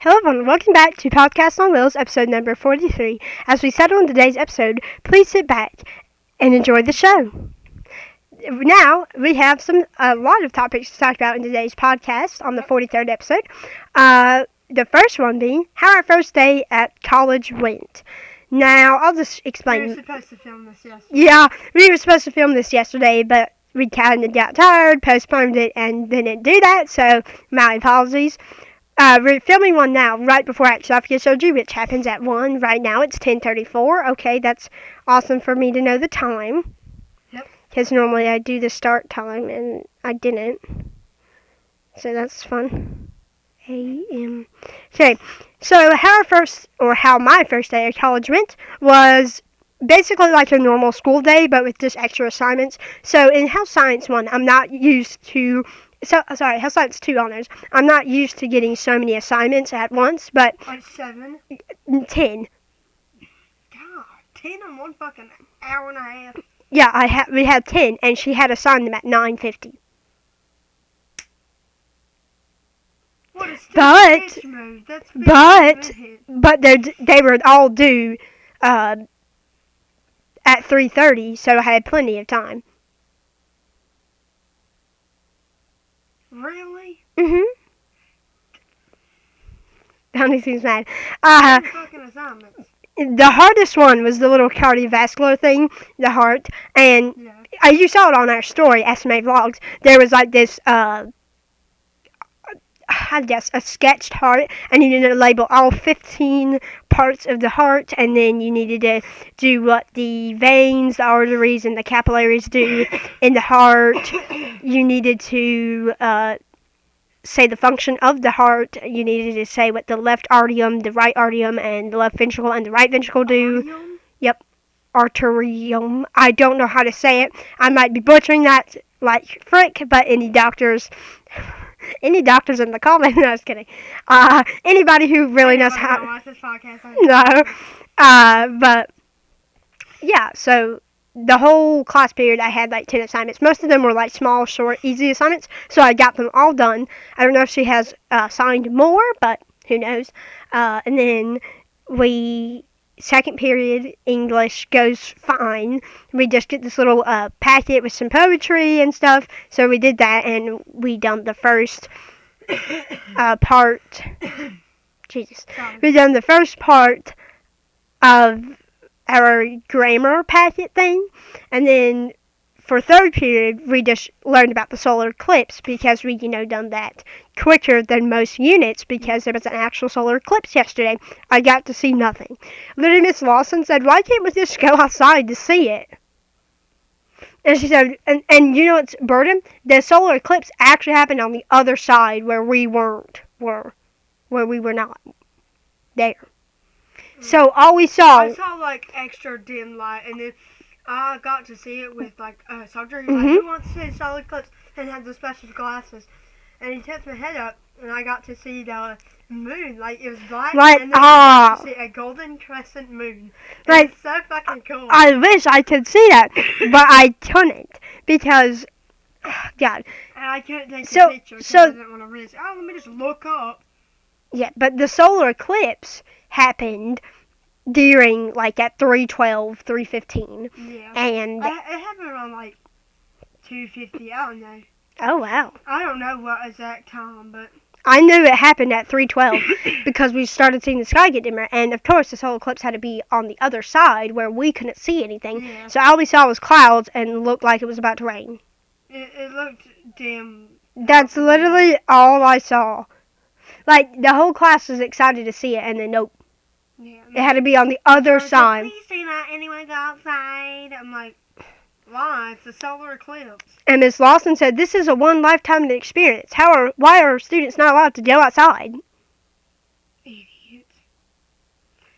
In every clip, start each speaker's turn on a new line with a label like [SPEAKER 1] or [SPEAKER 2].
[SPEAKER 1] Hello everyone, welcome back to Podcast On Wheelz, episode number 43. As we settle on today's episode, please sit back and enjoy the show. Now, we have a lot of topics to talk about in today's podcast on the 43rd episode. The first one being how our first day at college went. Now, I'll just explain.
[SPEAKER 2] We were supposed to film this yesterday.
[SPEAKER 1] Yeah, we were supposed to film this yesterday, but we kind of got tired, postponed it, and didn't do that, so my apologies. We're filming one now, right before Esophagus surgery, which happens at 1. Right now, it's 10:34. Okay, that's awesome for me to know the time.
[SPEAKER 2] Yep.
[SPEAKER 1] Because normally I do the start time, and I didn't. So that's fun. A.M. Okay, so how my first day of college went was basically like a normal school day, but with just extra assignments. So in Health Science 1, I'm not used to... Health Science 2 honors. I'm not used to getting so many assignments at once, but...
[SPEAKER 2] Like 7?
[SPEAKER 1] 10.
[SPEAKER 2] God, 10 in one fucking hour and a half.
[SPEAKER 1] Yeah, we had 10, and she had assigned them at 9:50.
[SPEAKER 2] What a stupid bitch move. That's
[SPEAKER 1] But they were all due at 3:30, so I had plenty of time.
[SPEAKER 2] Really?
[SPEAKER 1] Mm-hmm. Donny seems mad.
[SPEAKER 2] Fucking assignments.
[SPEAKER 1] The hardest one was the little cardiovascular thing, the heart, and you saw it on our story, SMA Vlogs. There was like this, I guess, a sketched heart, and you needed to label all 15 parts of the heart, and then you needed to do what the veins, the arteries, and the capillaries do in the heart. You needed to say the function of the heart. You needed to say what the left arterium, the right arterium, and the left ventricle and the right ventricle do.
[SPEAKER 2] Arterium?
[SPEAKER 1] Yep. Arterium. I don't know how to say it. I might be butchering that like frick, but any doctors in the comments, no, I was kidding. Anybody who really knows how.
[SPEAKER 2] Watch this podcast.
[SPEAKER 1] No. But yeah, so the whole class period I had like 10 assignments. Most of them were like small, short, easy assignments, so I got them all done. I don't know if she has assigned more, but who knows. And then second period, English goes fine. We just get this little packet with some poetry and stuff. So we did that, and we done the first part. Jesus. We done the first part of our grammar packet thing. And then for third period, we just learned about the solar eclipse because we, done that quicker than most units because there was an actual solar eclipse yesterday. I got to see nothing. Literally, Miss Lawson said, why can't we just go outside to see it? And she said, and you know what's burden? The solar eclipse actually happened on the other side where we were not there. So all we saw...
[SPEAKER 2] I saw like extra dim light, and then I got to see it with like Soldier. He was like, who wants to see the solar eclipse? And had the special glasses. And he tipped my head up, and I got to see the moon. Like, it was black, and then I got to see a golden crescent moon. Like, it's so fucking cool.
[SPEAKER 1] I wish I could see that, but I couldn't, because, God.
[SPEAKER 2] And I couldn't take a picture because I didn't want to risk. Oh, let me just look up.
[SPEAKER 1] Yeah, but the solar eclipse happened during, like, at 3:12, 3:15.
[SPEAKER 2] Yeah.
[SPEAKER 1] And
[SPEAKER 2] it happened around, like, 2:50, I don't know.
[SPEAKER 1] Oh, wow.
[SPEAKER 2] I don't know what exact time, but...
[SPEAKER 1] I knew it happened at 3:12 because we started seeing the sky get dimmer, and of course the solar eclipse had to be on the other side where we couldn't see anything.
[SPEAKER 2] Yeah.
[SPEAKER 1] So all we saw was clouds and looked like it was about to rain.
[SPEAKER 2] It looked dim.
[SPEAKER 1] That's literally all I saw. Like, the whole class was excited to see it, and then nope.
[SPEAKER 2] Yeah,
[SPEAKER 1] it had to be on the other side.
[SPEAKER 2] Please do not anyone go outside. I'm like, why? It's a solar eclipse.
[SPEAKER 1] And Miss Lawson said, this is a one-lifetime experience. Why are students not allowed to go outside?
[SPEAKER 2] Idiots.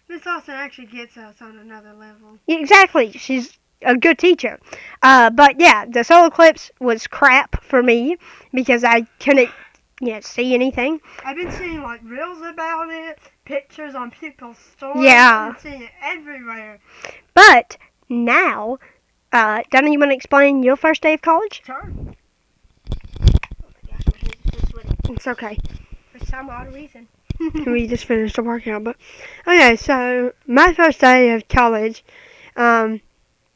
[SPEAKER 2] Miss Lawson actually gets us on another level.
[SPEAKER 1] Yeah, exactly. She's a good teacher. But yeah, the solar eclipse was crap for me because I couldn't see anything.
[SPEAKER 2] I've been seeing like reels about it, pictures on people's stories.
[SPEAKER 1] Yeah.
[SPEAKER 2] I've been seeing it everywhere.
[SPEAKER 1] But now, Donna, you want to explain your first day of college?
[SPEAKER 2] Sure. Oh
[SPEAKER 1] my gosh, my hands are so sweaty. It's okay.
[SPEAKER 2] For some odd reason.
[SPEAKER 1] We just finished the workout, but okay. So my first day of college, I'm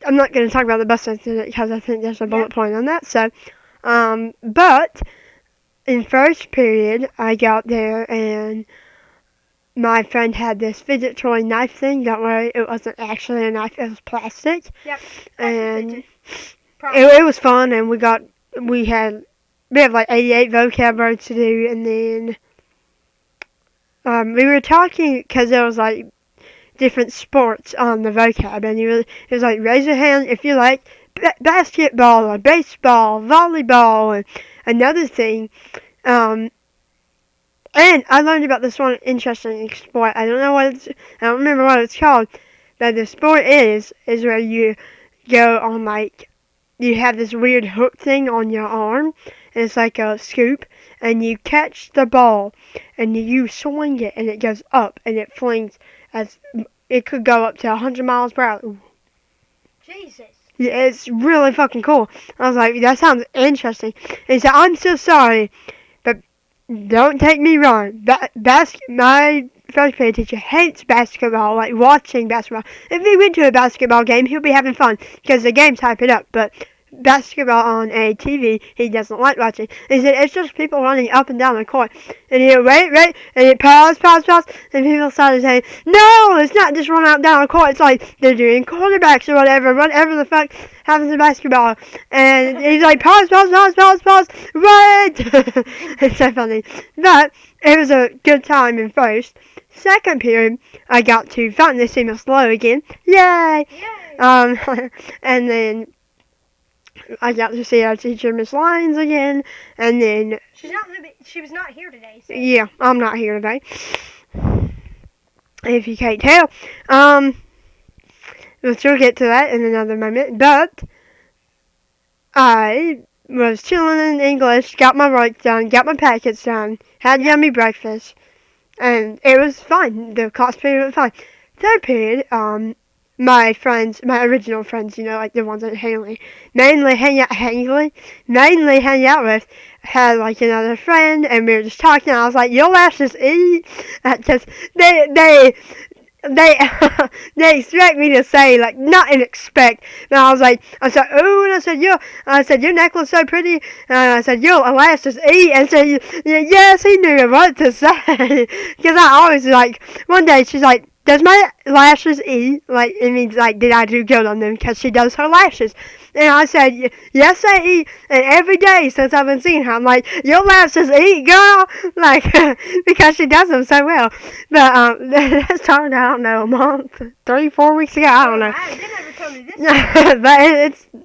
[SPEAKER 1] not going to talk about the bus incident because I think there's a bullet point on that. So, but in first period, I got there and my friend had this fidget toy knife thing. Don't worry, it wasn't actually a knife; it was plastic.
[SPEAKER 2] Yep.
[SPEAKER 1] And it was fun, and we had like 88 vocab words to do, and then we were talking because there was like different sports on the vocab, and it was like raise your hand if you like basketball or baseball, volleyball, and another thing. And I learned about this one interesting sport. I don't remember what it's called, but the sport is where you go on like, you have this weird hook thing on your arm, and it's like a scoop, and you catch the ball, and you swing it, and it goes up, and it flings it could go up to 100 miles per hour.
[SPEAKER 2] Jesus.
[SPEAKER 1] Yeah, it's really fucking cool. I was like, that sounds interesting. And he said, I'm so sorry, but don't take me wrong. My first grade teacher hates basketball, like watching basketball. If he went to a basketball game, he'll be having fun because the games hype it up. But basketball on a TV, he doesn't like watching. He said it's just people running up and down the court. And he'll wait, and it pause, and people started saying, no, it's not just run up and down the court. It's like they're doing quarterbacks or whatever the fuck happens in basketball. And he's like, pause, right! It's so funny. But it was a good time in first. Second period, I got to finally see Miss Lowe again. Yay! And then I got to see our teacher, Miss Lyons, again, and then
[SPEAKER 2] She was not here today. So.
[SPEAKER 1] Yeah, I'm not here today. If you can't tell, we'll still get to that in another moment. But I was chilling in English, got my work done, got my packets done, had yummy breakfast, and it was fine. The class period was fine. Third period, my original friends, like the ones that mainly hang out with, had like another friend, and we were just talking. And I was like, "Your lashes eat," because they expect me to say like not an expect. And I said, "Oh," and I said, "Your necklace so pretty," and I said, "Your lashes eat," and so yes, he knew what to say because I always like. One day she's like, does my lashes eat? Like, it means, like, did I do good on them? Because she does her lashes. And I said, yes, they eat. And every day since I've been seeing her, I'm like, your lashes eat, girl. Like, because she does them so well. But, that started, I don't know, a month, 3-4 weeks ago. I don't know.
[SPEAKER 2] They never told me this.
[SPEAKER 1] But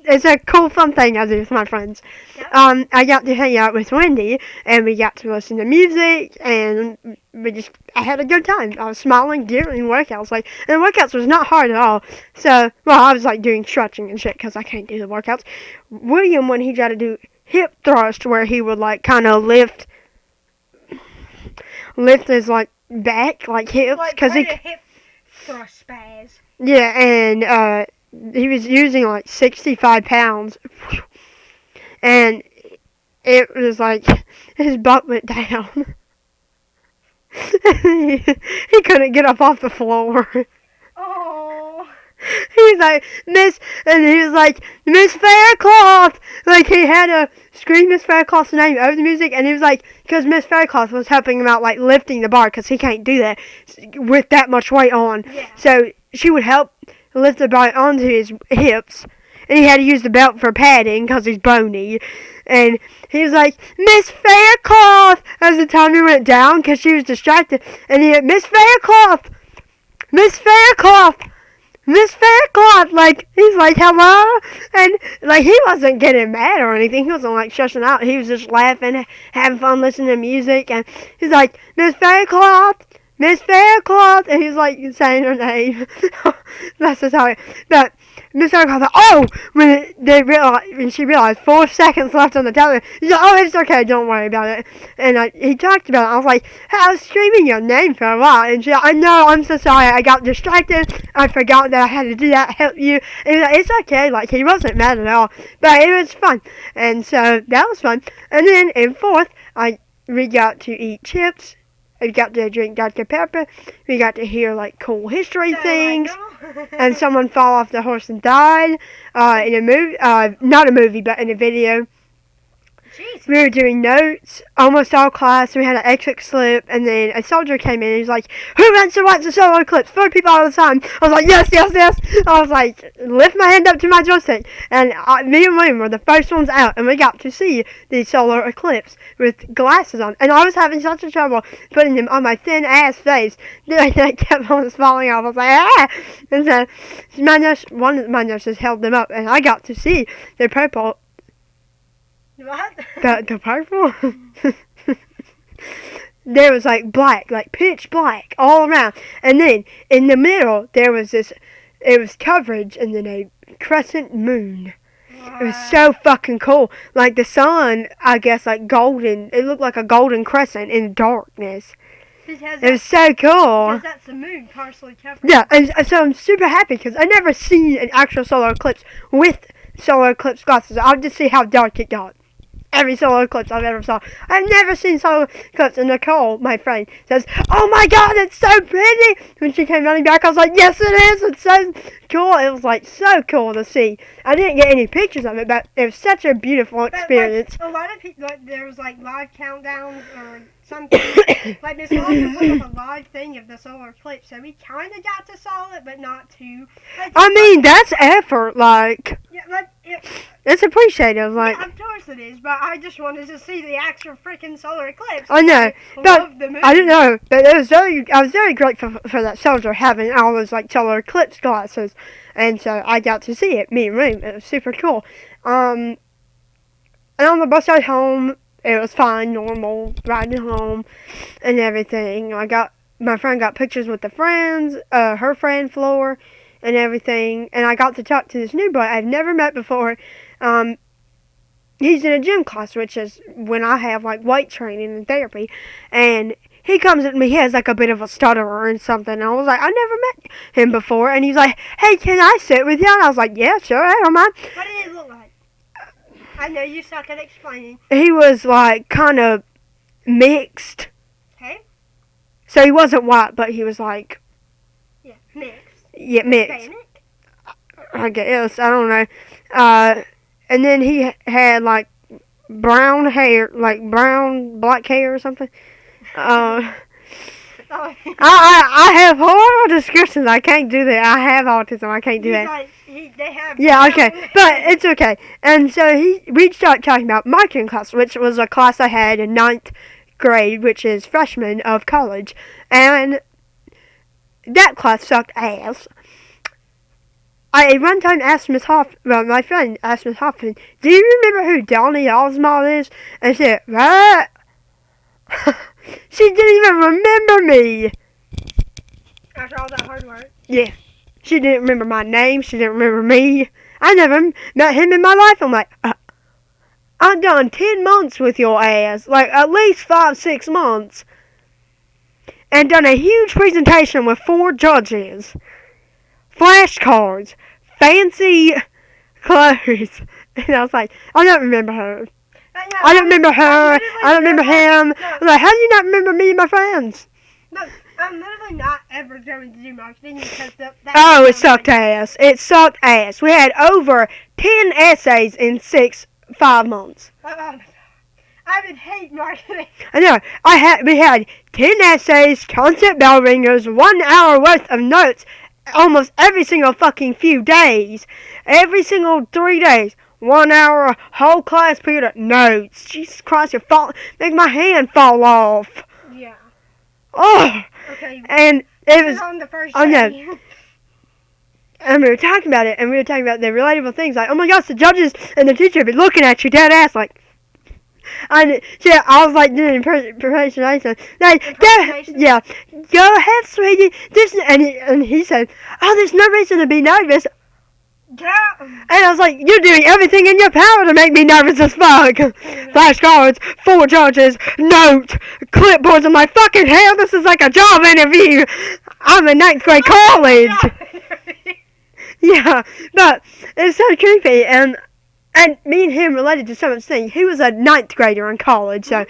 [SPEAKER 1] it's a cool, fun thing I do with my friends. Yep. I got to hang out with Wendy, and we got to listen to music, and I had a good time. I was smiling during workouts, and the workouts was not hard at all. So, I was like doing stretching and shit because I can't do the workouts. William, when he tried to do hip thrust, where he would like kind of lift his like back, like hips, because
[SPEAKER 2] he hip thrust spaz.
[SPEAKER 1] Yeah, and he was using like 65 pounds, and it was like his butt went down. He couldn't get up off the floor.
[SPEAKER 2] Oh.
[SPEAKER 1] He was like, Miss Faircloth! Like, he had to scream Miss Faircloth's name over the music, and he was like, because Miss Faircloth was helping him out, like, lifting the bar, because he can't do that with that much weight on.
[SPEAKER 2] Yeah.
[SPEAKER 1] So, she would help lift the bar onto his hips, and he had to use the belt for padding, because he's bony. And he was like, Miss Faircloth! As the timer went down, because she was distracted, and he had, Miss Faircloth! Miss Faircloth! Miss Faircloth, like, he's like, hello? And, like, he wasn't getting mad or anything. He wasn't, like, shushing out. He was just laughing, having fun, listening to music. And he's like, Miss Faircloth, Miss Faircloth. And he's, like, saying her name. That's just how it, but Miss Faircloth, when she realized 4 seconds left on the television, she's like, oh, it's okay, don't worry about it. And he talked about it. I was like, hey, I was screaming your name for a while. And she's like, I know, I'm so sorry. I got distracted. I forgot that I had to do that, help you. And he's like, it's okay. Like, he wasn't mad at all. But it was fun. And so that was fun. And then in fourth, we got to eat chips We got to drink Dr. Pepper. We got to hear like cool history things. And someone fell off the horse and died in a movie. Not a movie, but in a video.
[SPEAKER 2] Jesus.
[SPEAKER 1] We were doing notes, almost all class. We had an exit slip, and then a soldier came in and he was like, "Who wants to watch the solar eclipse? 4 people all the time." I was like, "Yes, yes, yes." I was like, lift my hand up to my joystick. And me and William were the first ones out, and we got to see the solar eclipse with glasses on. And I was having such a trouble putting them on my thin ass face that I kept on falling off. I was like, ah! And so one of my nurses held them up, and I got to see the purple.
[SPEAKER 2] What?
[SPEAKER 1] The purple? There was like black, like pitch black all around. And then in the middle, there was it was coverage and then a crescent moon. It was so fucking cool. Like the sun, I guess, like golden. It looked like a golden crescent in darkness. It was so cool.
[SPEAKER 2] Because that's the moon partially covered.
[SPEAKER 1] Yeah, and so I'm super happy because I never seen an actual solar eclipse with solar eclipse glasses. I'll just see how dark it got. Every solar eclipse I've ever saw. I've never seen solar eclipse. And Nicole, my friend, says, "Oh my God, it's so pretty!" When she came running back, I was like, "Yes, it is. It's so cool." It was like so cool to see. I didn't get any pictures of it, but it was such a beautiful experience.
[SPEAKER 2] Like, a lot of people, like, there was like live countdowns or something. Like Miss Falcon put up a live thing of the solar eclipse, so we kind of got to saw it, but not too. Like,
[SPEAKER 1] I mean, that's effort. Like,
[SPEAKER 2] yeah, like
[SPEAKER 1] it's appreciative. Like,
[SPEAKER 2] yeah, of course it is, but I just wanted to see the actual freaking solar eclipse.
[SPEAKER 1] I know, but
[SPEAKER 2] the moon.
[SPEAKER 1] I don't know. But I was very grateful for that soldier having all those like solar eclipse glasses, and so I got to see it. Me and Room, it was super cool. And on the bus ride home, it was fine, normal riding home, and everything. My friend got pictures with the friends, her friend Floor, and everything. And I got to talk to this new boy I've never met before. He's in a gym class, which is when I have like weight training and therapy. And he comes at me, he has like a bit of a stutterer and something. And I was like, I never met him before. And he's like, "Hey, can I sit with you?" And I was like, "Yeah, sure, I don't mind."
[SPEAKER 2] What did it look like? I know you suck at explaining.
[SPEAKER 1] He was like kind of mixed.
[SPEAKER 2] Okay.
[SPEAKER 1] So he wasn't white, but he was like,
[SPEAKER 2] Yeah, mixed.
[SPEAKER 1] yeah, mixed.
[SPEAKER 2] Hispanic?
[SPEAKER 1] I guess, I don't know. And then he had like brown hair, like black hair or something. I have horrible descriptions. I can't do that. I have autism. I can't do that.
[SPEAKER 2] Like, they have.
[SPEAKER 1] Yeah, okay, but it's okay. And so we started talking about marketing class, which was a class I had in 9th grade, which is freshman of college, and that class sucked ass. I one time asked my friend asked Miss Hoffman, "Do you remember who Donny Osmond is?" And she said, "What?" She didn't even remember me.
[SPEAKER 2] After all that hard work.
[SPEAKER 1] Yeah. She didn't remember my name. She didn't remember me. I never met him in my life. I'm like, I've done 10 months with your ass. Like, at least 5-6 months. And done a huge presentation with 4 judges. Flashcards. Fancy clothes. And I was like, I don't remember her. I don't remember her. I don't remember him. I was like, how do you not remember me and my friends?
[SPEAKER 2] No, I'm literally not ever going to do marketing because
[SPEAKER 1] Oh, it sucked ass. It sucked ass. We had over 10 essays in 5 months.
[SPEAKER 2] Oh my God. I would hate marketing.
[SPEAKER 1] I know. We had 10 essays, concept bell ringers, 1 hour worth of notes, almost every single fucking few days. Every single 3 days. 1 hour, whole class period of notes. Jesus Christ, make my hand fall off.
[SPEAKER 2] Yeah.
[SPEAKER 1] Oh.
[SPEAKER 2] Okay.
[SPEAKER 1] And it was
[SPEAKER 2] on the first
[SPEAKER 1] day.
[SPEAKER 2] No.
[SPEAKER 1] And we were talking about it, and we were talking about the relatable things, like, oh my gosh, the judges and the teacher would be looking at you dead ass, like, and yeah, I was like doing preparation. Like, go ahead, sweetie. And he said, "Oh, there's no reason to be nervous."
[SPEAKER 2] Yeah.
[SPEAKER 1] And I was like, "You're doing everything in your power to make me nervous as fuck." Flashcards, 4 judges, notes, clipboards in my fucking hair. This is like a job interview. I'm in 9th grade college. Yeah, but it's so creepy, and me and him related to so much things. He was a 9th grader in college, so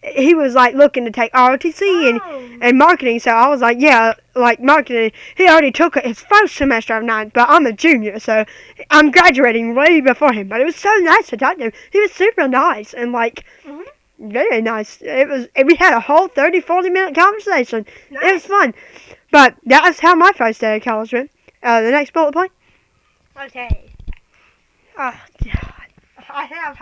[SPEAKER 1] he was like looking to take ROTC and marketing. So I was like, yeah, like marketing. He already took his first semester of 9th, but I'm a junior, so I'm graduating way before him. But it was so nice to talk to him. He was super nice and like very nice. We had a whole 30-40 minute conversation. Nice. It was fun. But that was how my first day of college went. The next bullet point.
[SPEAKER 2] Okay.
[SPEAKER 1] Oh God.
[SPEAKER 2] I have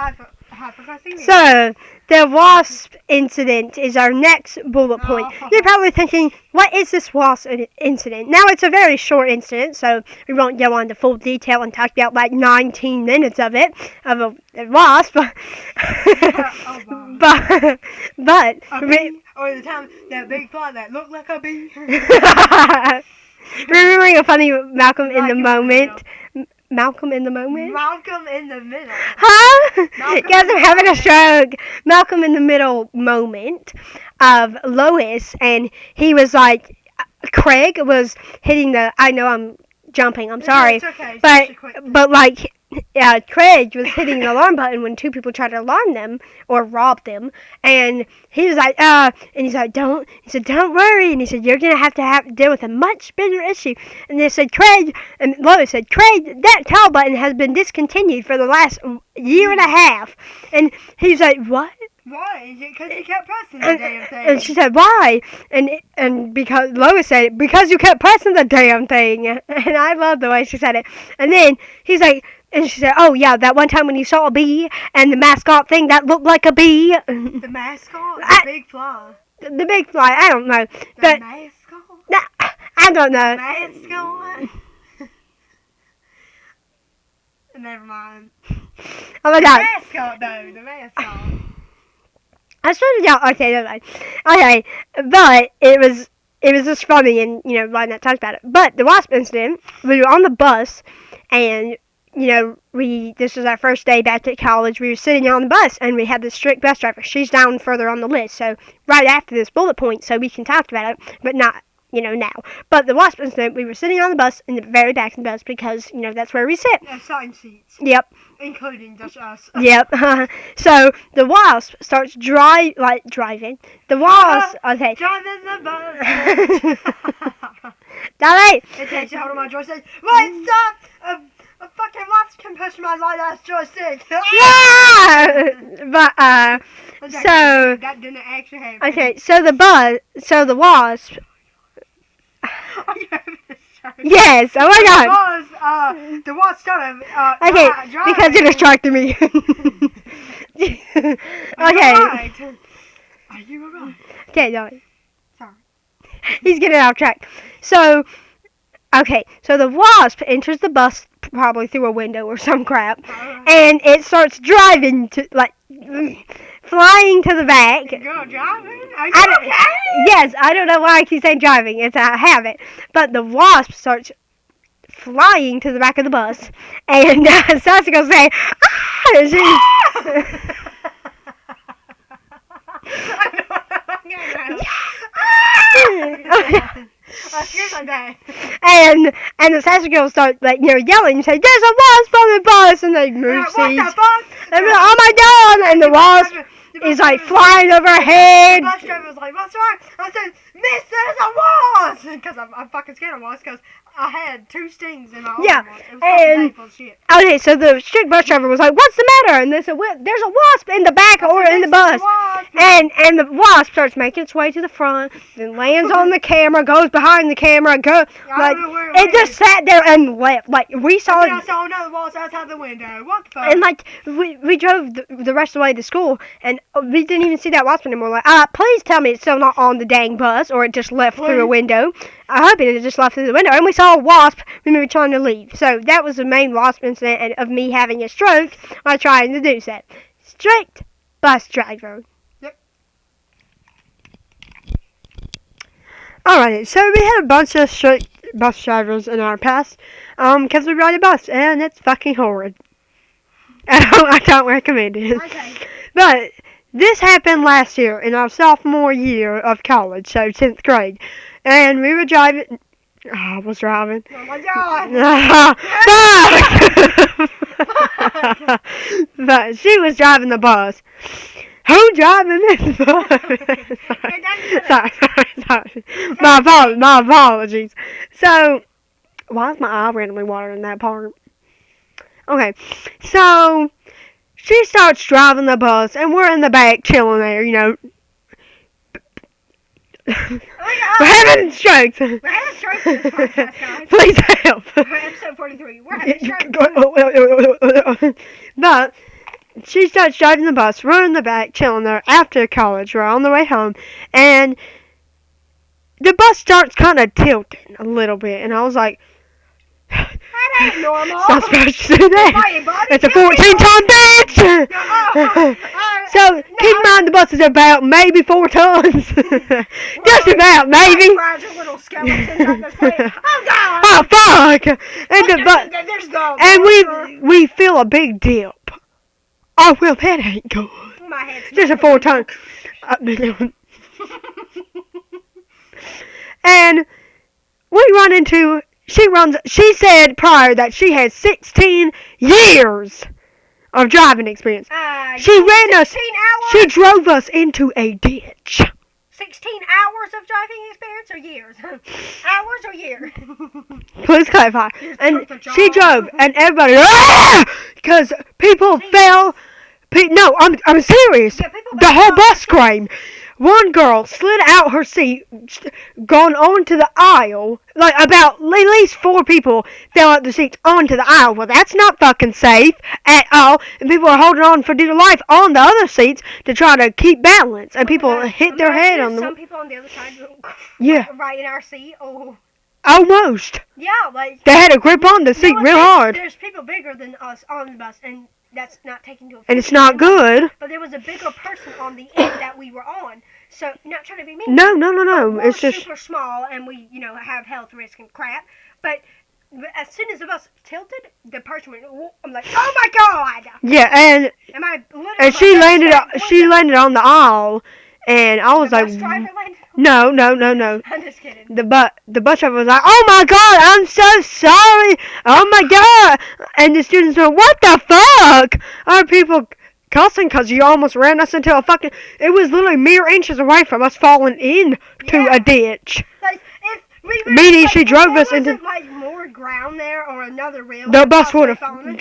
[SPEAKER 2] hypoglycemia.
[SPEAKER 1] So, the wasp incident is our next bullet point. You're probably thinking, what is this wasp incident? Now, it's a very short incident, so we won't go into full detail and talk about like 19 minutes of it, of a wasp. But
[SPEAKER 2] a bee, or the time that big fly that looked like a bee.
[SPEAKER 1] Remembering a funny Malcolm in the Moment. Malcolm in the Moment?
[SPEAKER 2] Malcolm in the Middle.
[SPEAKER 1] Huh? Guys, I'm having a stroke. Malcolm in the Middle moment of Lois, and he was like, Craig was hitting the, I know I'm jumping, I'm sorry.
[SPEAKER 2] It's okay.
[SPEAKER 1] But like, Craig was hitting the alarm button when two people tried to alarm them or rob them, and he was like, and he's like, don't worry, and he said, you're gonna have to deal with a much bigger issue, and they said, Craig, and Lois said, Craig, that call button has been discontinued for the last year and a half, and he's like, what?
[SPEAKER 2] Why? Is it because you kept pressing the damn thing?
[SPEAKER 1] And she said, why? And because Lois said, because you kept pressing the damn thing, and I love the way she said it, and then he's like, and she said, oh, yeah, that one time when you saw a bee and the mascot thing that looked like a bee.
[SPEAKER 2] The mascot? The big fly.
[SPEAKER 1] The big fly, I don't know.
[SPEAKER 2] The mascot?
[SPEAKER 1] Nah, I don't know.
[SPEAKER 2] Mascot? Never mind.
[SPEAKER 1] Oh, my God.
[SPEAKER 2] The mascot, though. The mascot.
[SPEAKER 1] I started out, okay, never mind. Okay, but it was just funny, and, you know, why not talk about it. But the wasp incident, we were on the bus, and you know, this was our first day back at college. We were sitting on the bus, and we had this strict bus driver. She's down further on the list, so right after this bullet point, so we can talk about it, but not, you know, now. But the wasp incident, we were sitting on the bus in the very back of the bus because, you know, that's where we sit.
[SPEAKER 2] Assigned seats.
[SPEAKER 1] Yep.
[SPEAKER 2] Including just us.
[SPEAKER 1] Yep. So the wasp starts driving. The wasp, okay.
[SPEAKER 2] Driving the bus.
[SPEAKER 1] Dolly!
[SPEAKER 2] It takes hold of my joystick. Right, stop! A fucking wasp can push my light-ass joystick.
[SPEAKER 1] Yeah! But, so...
[SPEAKER 2] That didn't actually happen.
[SPEAKER 1] Okay, so the wasp... Yes, oh my God.
[SPEAKER 2] The wasp started,
[SPEAKER 1] okay,
[SPEAKER 2] driving.
[SPEAKER 1] because you distracted me. Okay.
[SPEAKER 2] Are you alright?
[SPEAKER 1] Okay, no.
[SPEAKER 2] Sorry.
[SPEAKER 1] He's getting off track. So, okay, so the wasp enters the bus probably through a window or some crap, and it starts driving to, like, flying to the back.
[SPEAKER 2] Girl, driving? Are you okay?
[SPEAKER 1] Yes, I don't know why I keep saying driving. It's a habit. But the wasp starts flying to the back of the bus, and Sasha goes say, ah! And she... And the Sasha girls start, like, you know, yelling and say, there's a wasp on the bus, and they move seats.
[SPEAKER 2] What the fuck?
[SPEAKER 1] And they're like, oh my God, and the wasp is like flying over her head.
[SPEAKER 2] The bus driver was like, what's wrong? I said, miss, there's a wasp! Because I'm fucking scared of wasps, because I had 2 stings in my arm.
[SPEAKER 1] Yeah,
[SPEAKER 2] It was fucking painful shit.
[SPEAKER 1] Okay, so the strict bus driver was like, what's the matter? And they said, well, there's a wasp in the back or in the bus. And the wasp starts making its way to the front, then lands on the camera, goes behind the camera, it just sat there and left. Like, we saw it.
[SPEAKER 2] I saw another wasp outside the window. What the fuck?
[SPEAKER 1] And, like, we drove the rest of the way to school, and we didn't even see that wasp anymore. Like, please tell me it's still not on the dang bus, or it just left through a window. I hope it just left through the window. And we saw a wasp when we were trying to leave. So that was the main wasp incident of me having a stroke while trying to do that. Strict bus driver.
[SPEAKER 2] Yep.
[SPEAKER 1] Alright, so we had a bunch of strict bus drivers in our past, because we ride a bus, and it's fucking horrid. I don't recommend it.
[SPEAKER 2] Okay.
[SPEAKER 1] But this happened last year in our sophomore year of college, so 10th grade. And we were driving. I was driving.
[SPEAKER 2] Oh my God.
[SPEAKER 1] But she was driving the bus. Who driving this bus? sorry. My apologies. So, why is my eye randomly watering that part? Okay, so she starts driving the bus, and we're in the back chilling there, you know. We're having strokes.
[SPEAKER 2] We're having strokes in this podcast, guys.
[SPEAKER 1] Please help.
[SPEAKER 2] We're episode 43. We're having strokes.
[SPEAKER 1] But she starts driving the bus. We're in the back chilling there after college. We're on the way home, and the bus starts kind of tilting a little bit, and I was like,
[SPEAKER 2] that ain't normal.
[SPEAKER 1] Not supposed to do that. It's a 14-ton bitch. So keep in mind the bus is about maybe 4 tons. Just about, maybe.
[SPEAKER 2] Little skeletons on this plate. Oh God!
[SPEAKER 1] Oh fuck! And we feel a big dip. Oh well, that ain't good.
[SPEAKER 2] My head's
[SPEAKER 1] just a 4-ton. And we run into. She said prior that she had 16 years of driving experience. She ran us.
[SPEAKER 2] Hours?
[SPEAKER 1] She drove us into a ditch.
[SPEAKER 2] 16 hours of driving experience or years? Hours or years?
[SPEAKER 1] Please clarify. And she drove, and everybody, because people fell. No, I'm serious.
[SPEAKER 2] Yeah,
[SPEAKER 1] the whole bus screamed. One girl slid out her seat, gone onto the aisle. Like, about at least 4 people fell out the seats onto the aisle. Well, that's not fucking safe at all. And people are holding on for dear life on the other seats to try to keep balance. And people hit their head on the...
[SPEAKER 2] Some people on the other side, right in our seat. Oh.
[SPEAKER 1] Almost.
[SPEAKER 2] Yeah, like...
[SPEAKER 1] They had a grip on the seat real hard.
[SPEAKER 2] There's people bigger than us on the bus, and that's not taken into account.
[SPEAKER 1] And it's not good.
[SPEAKER 2] But there was a bigger person on the end that we were on. So, not trying to be mean.
[SPEAKER 1] No.
[SPEAKER 2] We're
[SPEAKER 1] it's just
[SPEAKER 2] super small, and we, have health risk and crap. But as soon as the bus tilted, the person went. I'm like, oh my God!
[SPEAKER 1] Yeah, and she landed on the aisle, and I was
[SPEAKER 2] the
[SPEAKER 1] like,
[SPEAKER 2] bus driver landed?
[SPEAKER 1] No.
[SPEAKER 2] I'm just kidding.
[SPEAKER 1] The bus driver was like, oh my God, I'm so sorry. Oh my God, and the students were, what the fuck? Are people cussing because you almost ran us into a fucking... It was literally mere inches away from us falling into a ditch.
[SPEAKER 2] Like, if
[SPEAKER 1] meaning she drove us into...
[SPEAKER 2] like more ground there or another rail...
[SPEAKER 1] The bus would have fallen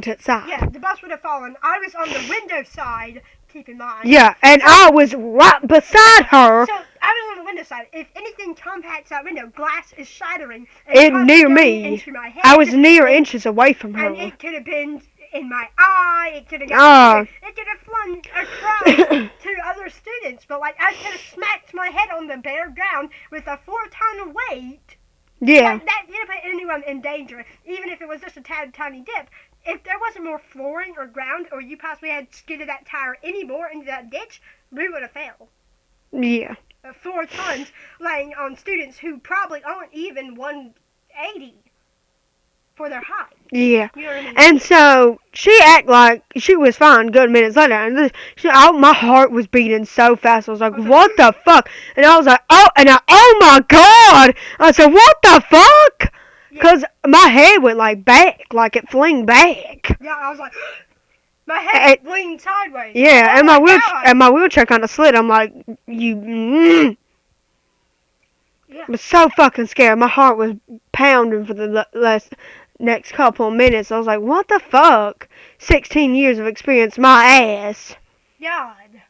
[SPEAKER 1] to its side.
[SPEAKER 2] Yeah, the bus would have fallen. I was on the window side, keep in mind.
[SPEAKER 1] Yeah, and I was right beside her.
[SPEAKER 2] So, I was on the window side. If anything compacts that window, glass is shattering.
[SPEAKER 1] It near me.
[SPEAKER 2] Into my head,
[SPEAKER 1] I was near inches away from her.
[SPEAKER 2] And it could have been... in my eye, it could have flown across to other students, but like I could have smacked my head on the bare ground with a 4-ton weight.
[SPEAKER 1] Yeah.
[SPEAKER 2] That didn't put anyone in danger, even if it was just a tiny dip. If there wasn't more flooring or ground, or you possibly had skidded that tire any more into that ditch, we would have failed.
[SPEAKER 1] Yeah.
[SPEAKER 2] 4 tons laying on students who probably aren't even 180. For their height.
[SPEAKER 1] Yeah.
[SPEAKER 2] You know what I mean?
[SPEAKER 1] And so she acted like she was fine good minutes later. And my heart was beating so fast. I was like, what the fuck? And I was like, oh my God. I said, what the fuck? Because my head went like back, like it flinged back.
[SPEAKER 2] Yeah, I was like, my head leaned sideways.
[SPEAKER 1] Yeah,
[SPEAKER 2] oh
[SPEAKER 1] and my wheelchair kind of slid. I'm like, Yeah. I was so fucking scared. My heart was pounding for the next couple of minutes. I was like, what the fuck? 16 years of experience, my ass.
[SPEAKER 2] God.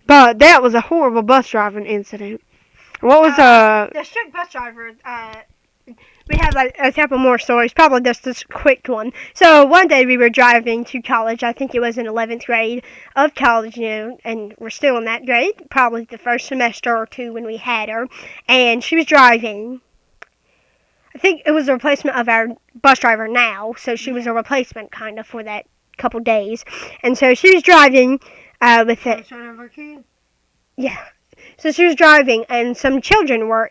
[SPEAKER 1] But that was a horrible bus driving incident. What was
[SPEAKER 2] the strict bus driver, we have like a couple more stories, probably just this quick one. So one day we were driving to college. I think it was in 11th grade of college, and we're still in that grade, probably the first semester or 2 when we had her. And she was driving. I think it was a replacement of our bus driver now, so she was a replacement kind of for that couple days. And so she was driving with it. Yeah. So she was driving, and some children were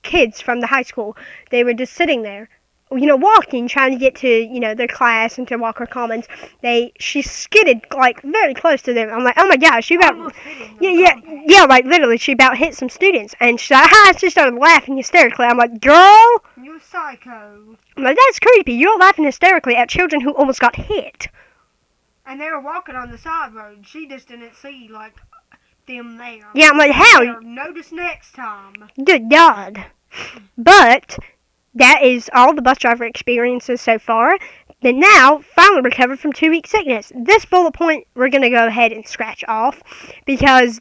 [SPEAKER 2] kids from the high school. They were just sitting there, walking, trying to get to, their class and to Walker Commons. She skidded, like, very close to them. I'm like, oh my gosh, she about, like, literally, she about hit some students. And she started laughing hysterically. I'm like, girl! You're psycho.
[SPEAKER 1] I'm like, that's creepy. You're laughing hysterically at children who almost got hit.
[SPEAKER 2] And they were walking on the side road. She just didn't see, like, them there.
[SPEAKER 1] Yeah, I'm like, how?
[SPEAKER 2] Notice next time.
[SPEAKER 1] Good God. But that is all the bus driver experiences so far. Then now, finally recovered from 2-week sickness. This bullet point we're going to go ahead and scratch off because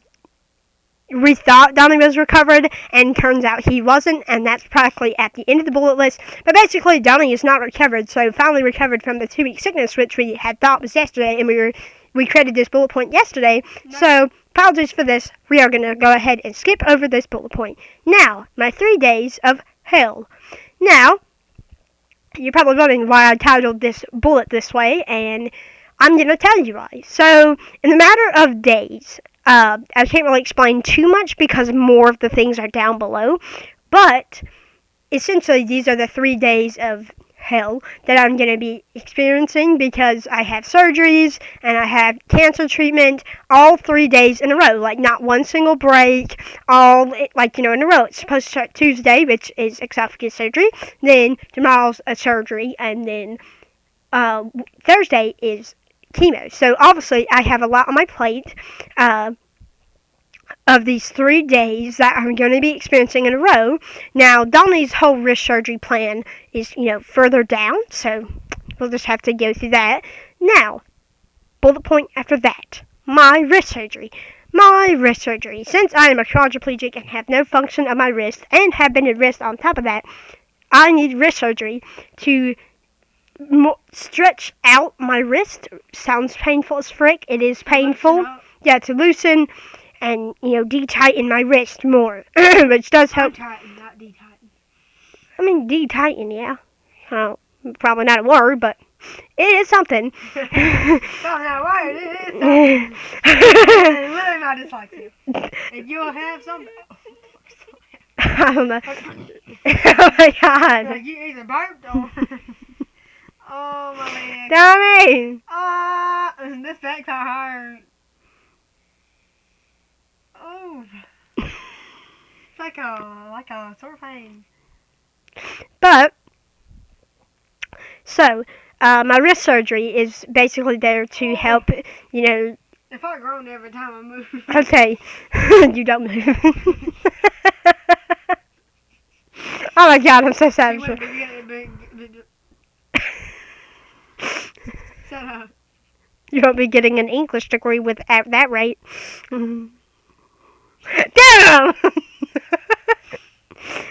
[SPEAKER 1] we thought Donnie was recovered, and turns out he wasn't, and that's practically at the end of the bullet list. But basically, Donnie is not recovered, so finally recovered from the 2-week sickness, which we had thought was yesterday, and we created this bullet point yesterday.
[SPEAKER 2] No.
[SPEAKER 1] So, apologies for this. We are going to go ahead and skip over this bullet point. Now, my 3 days of hell. Now, you're probably wondering why I titled this bullet this way, and I'm going to tell you why. So, in a matter of days, I can't really explain too much because more of the things are down below, but essentially these are the 3 days of hell that I'm going to be experiencing because I have surgeries and I have cancer treatment all 3 days in a row, like not one single break, all like, in a row. It's supposed to start Tuesday, which is esophagus surgery, then tomorrow's a surgery, and then Thursday is chemo. So obviously I have a lot on my plate of these 3 days that I'm going to be experiencing in a row. Now, Donnie's whole wrist surgery plan is, further down, so we'll just have to go through that. Now, bullet point after that, my wrist surgery. My wrist surgery. Since I am a quadriplegic and have no function of my wrist and have been at wrist on top of that, I need wrist surgery to stretch out my wrist. Sounds painful as frick. It is painful. Yeah, to loosen and, de-tighten my wrist more, which does help.
[SPEAKER 2] Tighten, not de-tighten.
[SPEAKER 1] I mean, de-tighten, yeah. Probably not a word, but it is something.
[SPEAKER 2] Probably not a word, it is something. It's really my dyslexia. If you'll have some...
[SPEAKER 1] I don't know. Oh my God.
[SPEAKER 2] Like you either burped or... Oh, my leg.
[SPEAKER 1] Donnie!
[SPEAKER 2] This back part hurt. Oh. It's like a sore pain.
[SPEAKER 1] But, so, my wrist surgery is basically there to help,
[SPEAKER 2] If I groan every time I move.
[SPEAKER 1] Okay, you don't move. Oh my God, I'm so sad.
[SPEAKER 2] Shut up.
[SPEAKER 1] You won't be getting an English degree at that rate. Damn!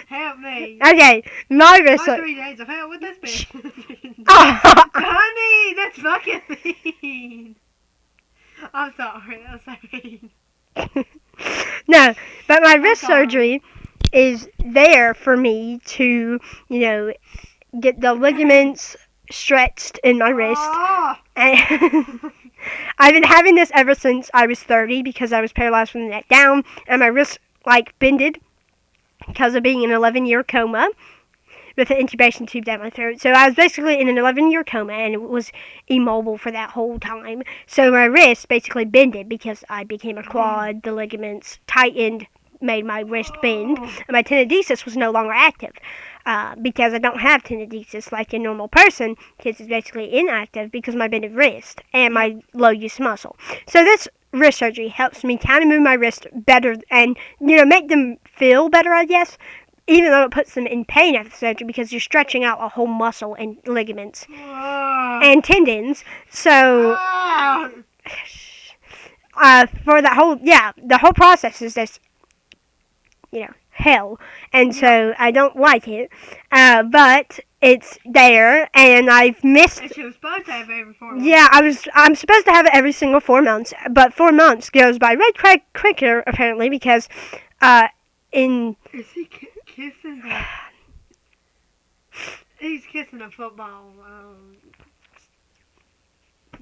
[SPEAKER 2] Help me.
[SPEAKER 1] Okay, my wrist
[SPEAKER 2] My
[SPEAKER 1] surgery.
[SPEAKER 2] 3 days of hell with this bitch.
[SPEAKER 1] Oh.
[SPEAKER 2] Honey, that's fucking mean. I'm sorry, I'm sorry.
[SPEAKER 1] No, but my wrist
[SPEAKER 2] sorry.
[SPEAKER 1] surgery is there for me to, get the ligaments stretched in my wrist.
[SPEAKER 2] Oh.
[SPEAKER 1] And I've been having this ever since I was 30 because I was paralyzed from the neck down, and my wrist, bended because of being in an 11-year coma with an intubation tube down my throat. So I was basically in an 11-year coma, and it was immobile for that whole time. So my wrist basically bended because I became a quad, the ligaments tightened, made my wrist bend, and my tenodesis was no longer active. Because I don't have tenodesis like a normal person, because it's basically inactive because my bended wrist and my low use muscle. So this wrist surgery helps me kind of move my wrist better and, make them feel better, I guess, even though it puts them in pain after surgery because you're stretching out a whole muscle and ligaments and tendons. So, for the whole process is this, hell, and so I don't like it, but it's there, and I've missed.
[SPEAKER 2] And she was supposed to have it every 4 months.
[SPEAKER 1] Yeah, I'm supposed to have it every single 4 months, but 4 months goes by right quicker apparently because,
[SPEAKER 2] Is he kissing the... He's kissing a football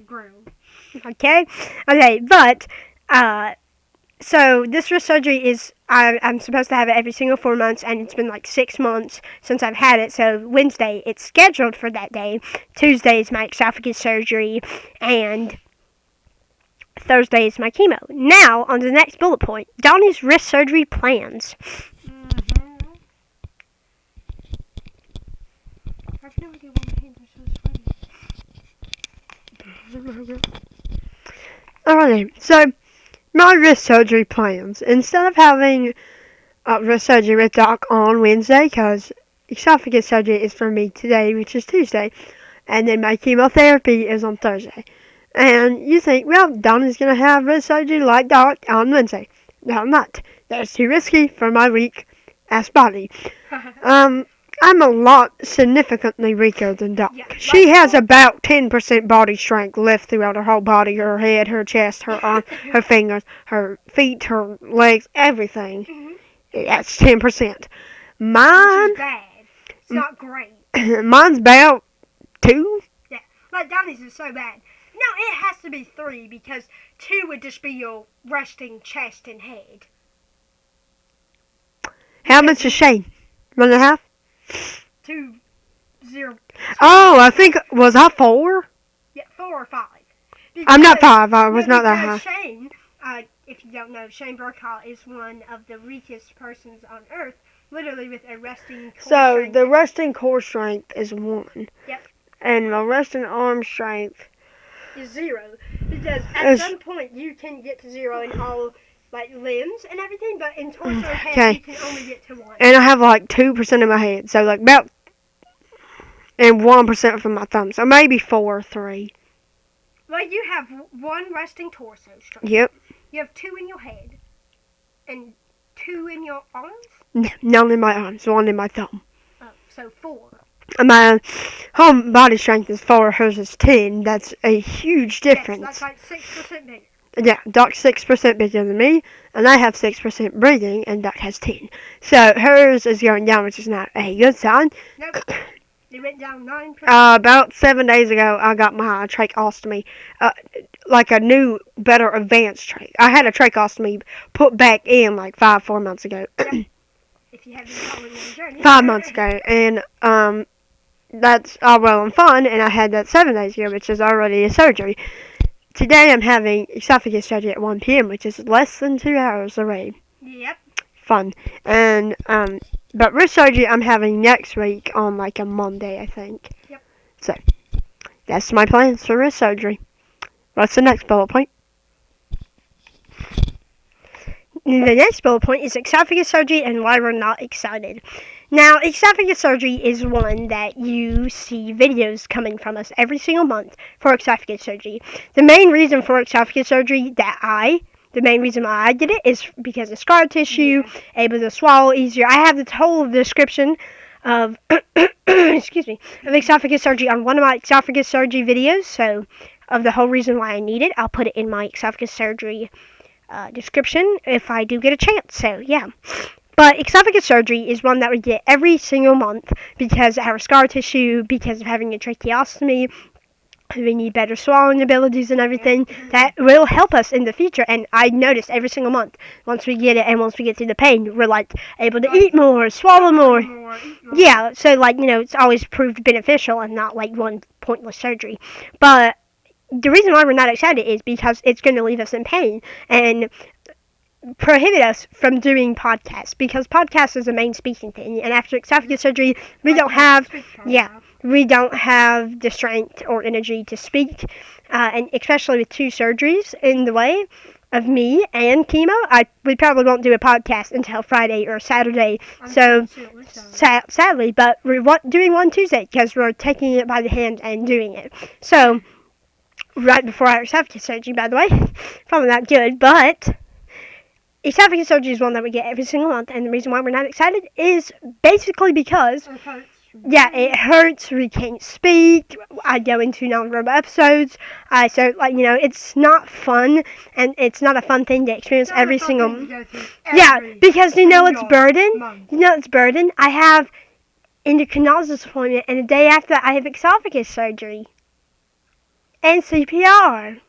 [SPEAKER 2] grill.
[SPEAKER 1] Okay, but so this wrist surgery is, I'm supposed to have it every single 4 months, and it's been 6 months since I've had it. So Wednesday, it's scheduled for that day. Tuesday is my esophagus surgery, and Thursday is my chemo. Now, on the next bullet point, Donnie's wrist surgery plans.
[SPEAKER 2] I have no idea why my hands are so sweaty.
[SPEAKER 1] Alrighty, so my wrist surgery plans. Instead of having wrist surgery with Doc on Wednesday, because esophagus surgery is for me today, which is Tuesday, and then my chemotherapy is on Thursday. And you think, well, Donnie's going to have wrist surgery like Doc on Wednesday. No, I'm not. That's too risky for my weak ass body. I'm a lot significantly weaker than Doc.
[SPEAKER 2] Yeah,
[SPEAKER 1] She has about 10% body strength left throughout her whole body, her head, her chest, her arm, her fingers, her feet, her legs, everything.
[SPEAKER 2] Mm-hmm.
[SPEAKER 1] That's 10%. Mine,
[SPEAKER 2] Which is bad. It's not great.
[SPEAKER 1] mine's about 2.
[SPEAKER 2] Yeah, like Donnie's is so bad. No, it has to be 3 because 2 would just be your resting chest and head.
[SPEAKER 1] How much is Shane? 1.5?
[SPEAKER 2] 2, 0.
[SPEAKER 1] Oh, I think, was I 4?
[SPEAKER 2] Yeah, 4 or 5.
[SPEAKER 1] I'm not 5. I was not that high.
[SPEAKER 2] Shane, if you don't know, Shane Brokaw is one of the weakest persons on Earth, literally with a resting core
[SPEAKER 1] So,
[SPEAKER 2] strength.
[SPEAKER 1] the resting core strength is 1.
[SPEAKER 2] Yep.
[SPEAKER 1] And my resting arm strength
[SPEAKER 2] is 0. Because at some point you can get to 0 in all like limbs and everything, but in torso and head you can only get to 1.
[SPEAKER 1] And I have like 2% of my head, so like about, and 1% from my thumb, so maybe 4 or 3.
[SPEAKER 2] Like you have 1 resting torso strength.
[SPEAKER 1] Yep.
[SPEAKER 2] You have 2 in your head, and 2 in your arms.
[SPEAKER 1] None in my arms, 1 in my thumb.
[SPEAKER 2] Oh, so 4.
[SPEAKER 1] My whole body strength is 4, hers is 10. That's a huge difference.
[SPEAKER 2] Yes, that's like 6% bigger.
[SPEAKER 1] Yeah, Doc's 6% bigger than me, and I have 6% breathing, and Doc has 10. So hers is going down, which is not a good sign.
[SPEAKER 2] Nope. It went down 9%.
[SPEAKER 1] About 7 days ago, I got my tracheostomy, like a new, better advanced trach. I had a tracheostomy put back in like 4 months ago.
[SPEAKER 2] Yep. If you have been following the journey.
[SPEAKER 1] 5 months ago, and that's all well and fun, and I had that 7 days ago, which is already a surgery. Today I'm having esophagus surgery at 1 p.m., which is less than 2 hours away.
[SPEAKER 2] Yep.
[SPEAKER 1] Fun. And, but wrist surgery I'm having next week on like a Monday, I think.
[SPEAKER 2] Yep.
[SPEAKER 1] So, that's my plans for wrist surgery. What's the next bullet point?
[SPEAKER 2] The next bullet point is esophagus surgery and why we're not excited. Now, esophagus surgery is one that you see videos coming from us every single month for esophagus surgery. The main reason for esophagus surgery the main reason why I did it is because of scar tissue, able to swallow easier. I have the whole description of, excuse me, of esophagus surgery on one of my esophagus surgery videos, so of the whole reason why I need it, I'll put it in my esophagus surgery description if I do get a chance, so yeah. But esophagus surgery is one that we get every single month because of our scar tissue, because of having a tracheostomy. We need better swallowing abilities and everything. That will help us in the future. And I noticed every single month, once we get it and once we get through the pain, we're like able to eat more, swallow more. Yeah, so like, you know, it's always proved beneficial and not like one pointless surgery. But the reason why we're not excited is because it's going to leave us in pain and prohibit us from doing podcasts, because podcast is the main speaking thing, and after esophagus surgery we don't have the strength or energy to speak, and especially with 2 surgeries in the way of me and chemo, we probably won't do a podcast until Friday or Saturday, so sadly, but we're doing one Tuesday because we're taking it by the hand and doing it. So right before our esophagus surgery, by the way, probably not good, but esophagus surgery is one that we get every single month, and the reason why we're not excited is basically because it hurts, we can't speak, I go into non-verbal episodes, so like, you know, it's not fun, and it's not a fun thing to experience every single because you know it's burden. I have endocrinologist appointment, and the day after I have esophagus surgery and CPR,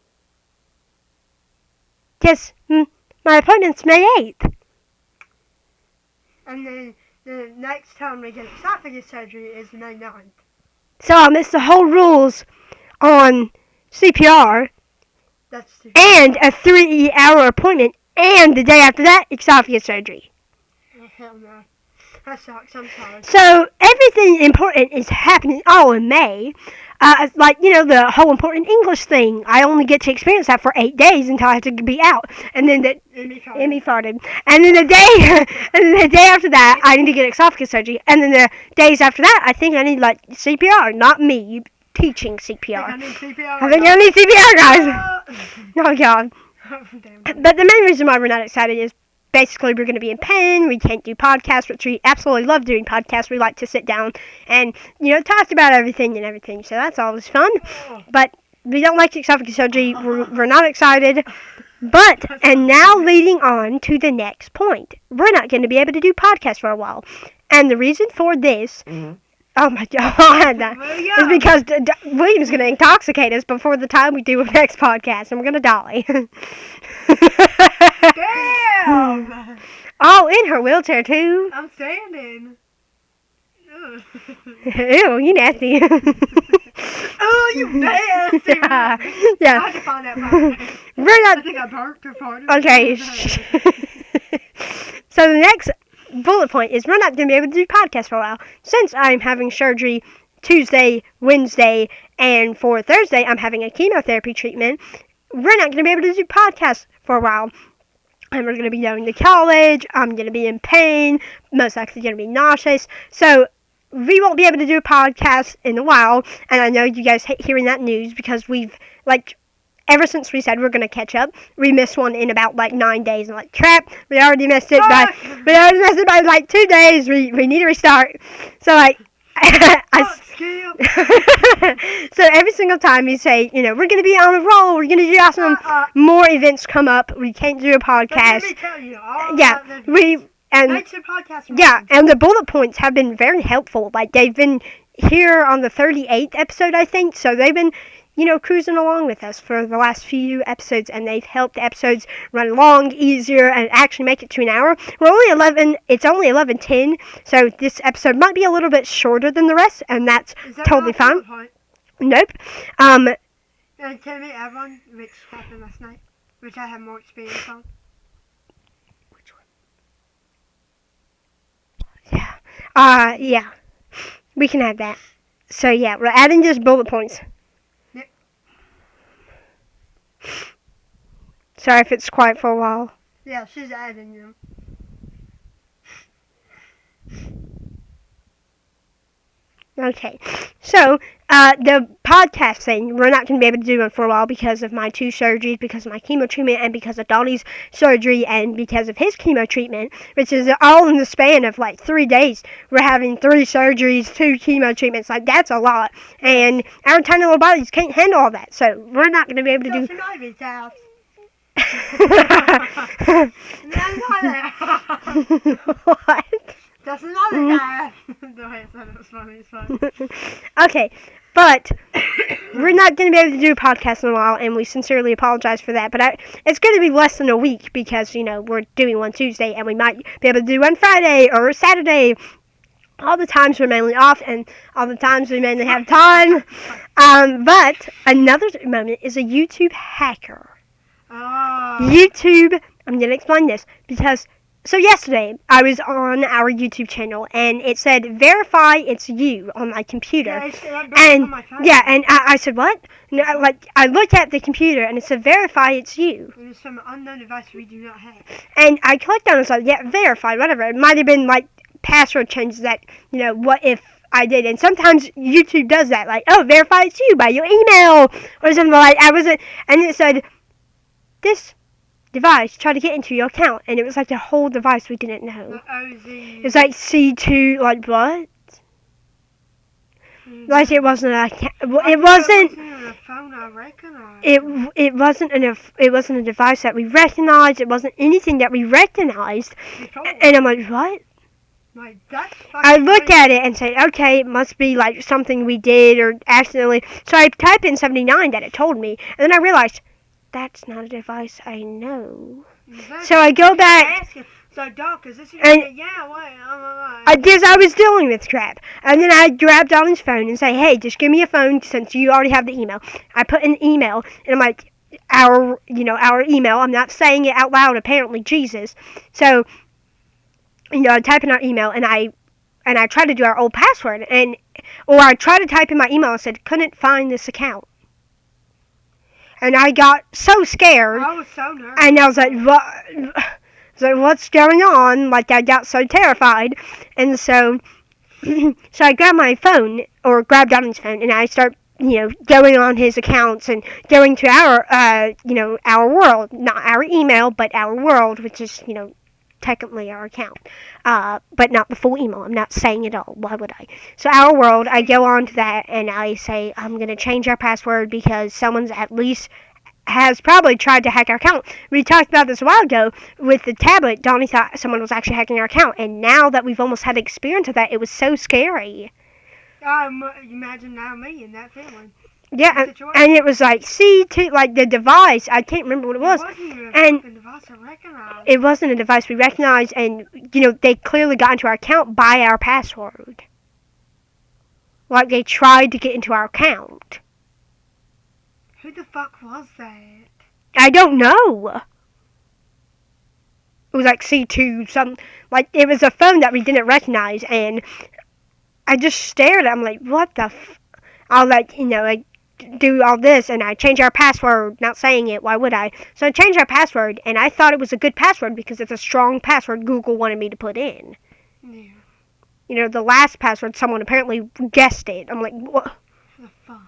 [SPEAKER 2] because my appointment's May 8th. And then the next time we get esophagus surgery is May 9th.
[SPEAKER 1] So I'll miss the whole rules on CPR and a 3-hour appointment, and the day after that, esophagus surgery.
[SPEAKER 2] Oh, hell no. That sucks, I'm sorry.
[SPEAKER 1] So everything important is happening all in May. like, the whole important English thing. I only get to experience that for 8 days until I have to be out. And then Emmie farted. And then the day after that, I need to get esophagus surgery. And then the days after that, I think I need, like, CPR. Not me, teaching CPR.
[SPEAKER 2] I need CPR.
[SPEAKER 1] I think I need CPR, guys. Oh, God. But the main reason why we're not excited is basically we're going to be in pain. We can't do podcasts, which we absolutely love doing podcasts. We like to sit down and, talk about everything and everything. So that's always fun. But we don't like esophagus surgery. We're not excited. But, and now leading on to the next point. We're not going to be able to do podcasts for a while. And the reason for this... Mm-hmm. Oh my God! It's because William's going to intoxicate us before the time we do our next podcast, and we're going to die.
[SPEAKER 2] Damn!
[SPEAKER 1] Oh, in her wheelchair too.
[SPEAKER 2] I'm standing.
[SPEAKER 1] Ew, you nasty.
[SPEAKER 2] Oh, you nasty!
[SPEAKER 1] Yeah.
[SPEAKER 2] I can find that part. I think I burped her part.
[SPEAKER 1] Okay. So the next bullet point is we're not going to be able to do podcasts for a while. Since I'm having surgery Tuesday, Wednesday, and for Thursday I'm having a chemotherapy treatment, we're not going to be able to do podcasts for a while. And we're going to be going to college. I'm going to be in pain. Most likely going to be nauseous. So we won't be able to do a podcast in a while. And I know you guys hate hearing that news because we've, ever since we said we're going to catch up, we missed one in about 9 days. And crap, we already missed it by 2 days. We need to restart. So so every single time you say, we're going to be on a roll, we're going to do awesome, more events come up, we can't do a podcast.
[SPEAKER 2] Let me tell you,
[SPEAKER 1] and the bullet points have been very helpful. They've been here on the 38th episode, I think, so they've been, cruising along with us for the last few episodes, and they've helped the episodes run along easier and actually make it to an hour. It's only 11:10, so this episode might be a little bit shorter than the rest, and that's totally fine. Nope.
[SPEAKER 2] Tell me everyone which happened last night, which I have more experience on.
[SPEAKER 1] Which one? Yeah. Yeah. We can have that. So yeah, we're adding just bullet points. Sorry if it's quiet for a while.
[SPEAKER 2] Yeah, she's adding them.
[SPEAKER 1] Okay, so the podcast thing, we're not going to be able to do one for a while because of my 2 surgeries, because of my chemo treatment, and because of Donnys' surgery, and because of his chemo treatment, which is all in the span of 3 days. We're having 3 surgeries, 2 chemo treatments. That's a lot, and our tiny little bodies can't handle all that, so we're not going to be able to do...
[SPEAKER 2] Ivy's house.
[SPEAKER 1] What?
[SPEAKER 2] That's another guy. The way I said it was funny. It's funny.
[SPEAKER 1] Okay, but we're not going to be able to do a podcast in a while, and we sincerely apologize for that. But it's going to be less than a week because, we're doing one Tuesday, and we might be able to do one Friday or Saturday. All the times we're mainly off, and all the times we mainly have time. But another moment is a YouTube hacker.
[SPEAKER 2] Oh.
[SPEAKER 1] YouTube, I'm going to explain this because... So yesterday, I was on our YouTube channel, and it said, verify it's you on my computer.
[SPEAKER 2] Yeah,
[SPEAKER 1] and I said, what? No, I looked at the computer, and it said, verify it's you.
[SPEAKER 2] It was some unknown device we do not have.
[SPEAKER 1] And I clicked on it, and I was like, yeah, verify, whatever. It might have been, password changes that, what if I did. And sometimes YouTube does that, verify it's you by your email, or something and it said, this device try to get into your account, and it was the whole device we didn't know. It was C2, what? It wasn't it wasn't
[SPEAKER 2] a phone I recognized.
[SPEAKER 1] It wasn't a device that we recognized. It wasn't anything that we recognized. And I'm like, what? I looked at it and said, okay, it must be something we did or accidentally. So I typed in 79 that it told me, and then I realized that's not a device I know. Exactly. So I go back.
[SPEAKER 2] So, Doc, is this your yeah, wait,
[SPEAKER 1] I was dealing with crap. And then I grabbed Donny's phone and say, hey, just give me a phone since you already have the email. I put an email, and I'm like, our email. I'm not saying it out loud, apparently, Jesus. So, I type in our email, and I and I tried to do our old password, or I tried to type in my email and said, couldn't find this account. And I got so scared.
[SPEAKER 2] I was so nervous.
[SPEAKER 1] And I was like, what? So what's going on? Like, I got so terrified. And so I grabbed my phone, or grabbed Donny's phone, and I start, going on his accounts and going to our, our world. Not our email, but our world, which is, technically our account. But not the full email. I'm not saying it all. Why would I? So our world, I go on to that, and I say, I'm going to change our password because someone's at least has probably tried to hack our account. We talked about this a while ago with the tablet. Donny thought someone was actually hacking our account, and now that we've almost had experience of that, it was so scary.
[SPEAKER 2] Imagine now me in that feeling.
[SPEAKER 1] Yeah, and it was like C2, like the device. I can't remember what it was.
[SPEAKER 2] It wasn't even a device I recognized.
[SPEAKER 1] It wasn't a device we recognized, and they clearly got into our account by our password. Like they tried to get into our account.
[SPEAKER 2] Who the fuck was that?
[SPEAKER 1] I don't know. It was like C2, like it was a phone that we didn't recognize, and I just stared at him like, what the I'll I do all this, and I change our password, not saying it, why would I? So I changed our password, and I thought it was a good password because it's a strong password Google wanted me to put in.
[SPEAKER 2] Yeah.
[SPEAKER 1] The last password, someone apparently guessed it. I'm like, what?
[SPEAKER 2] The fuck?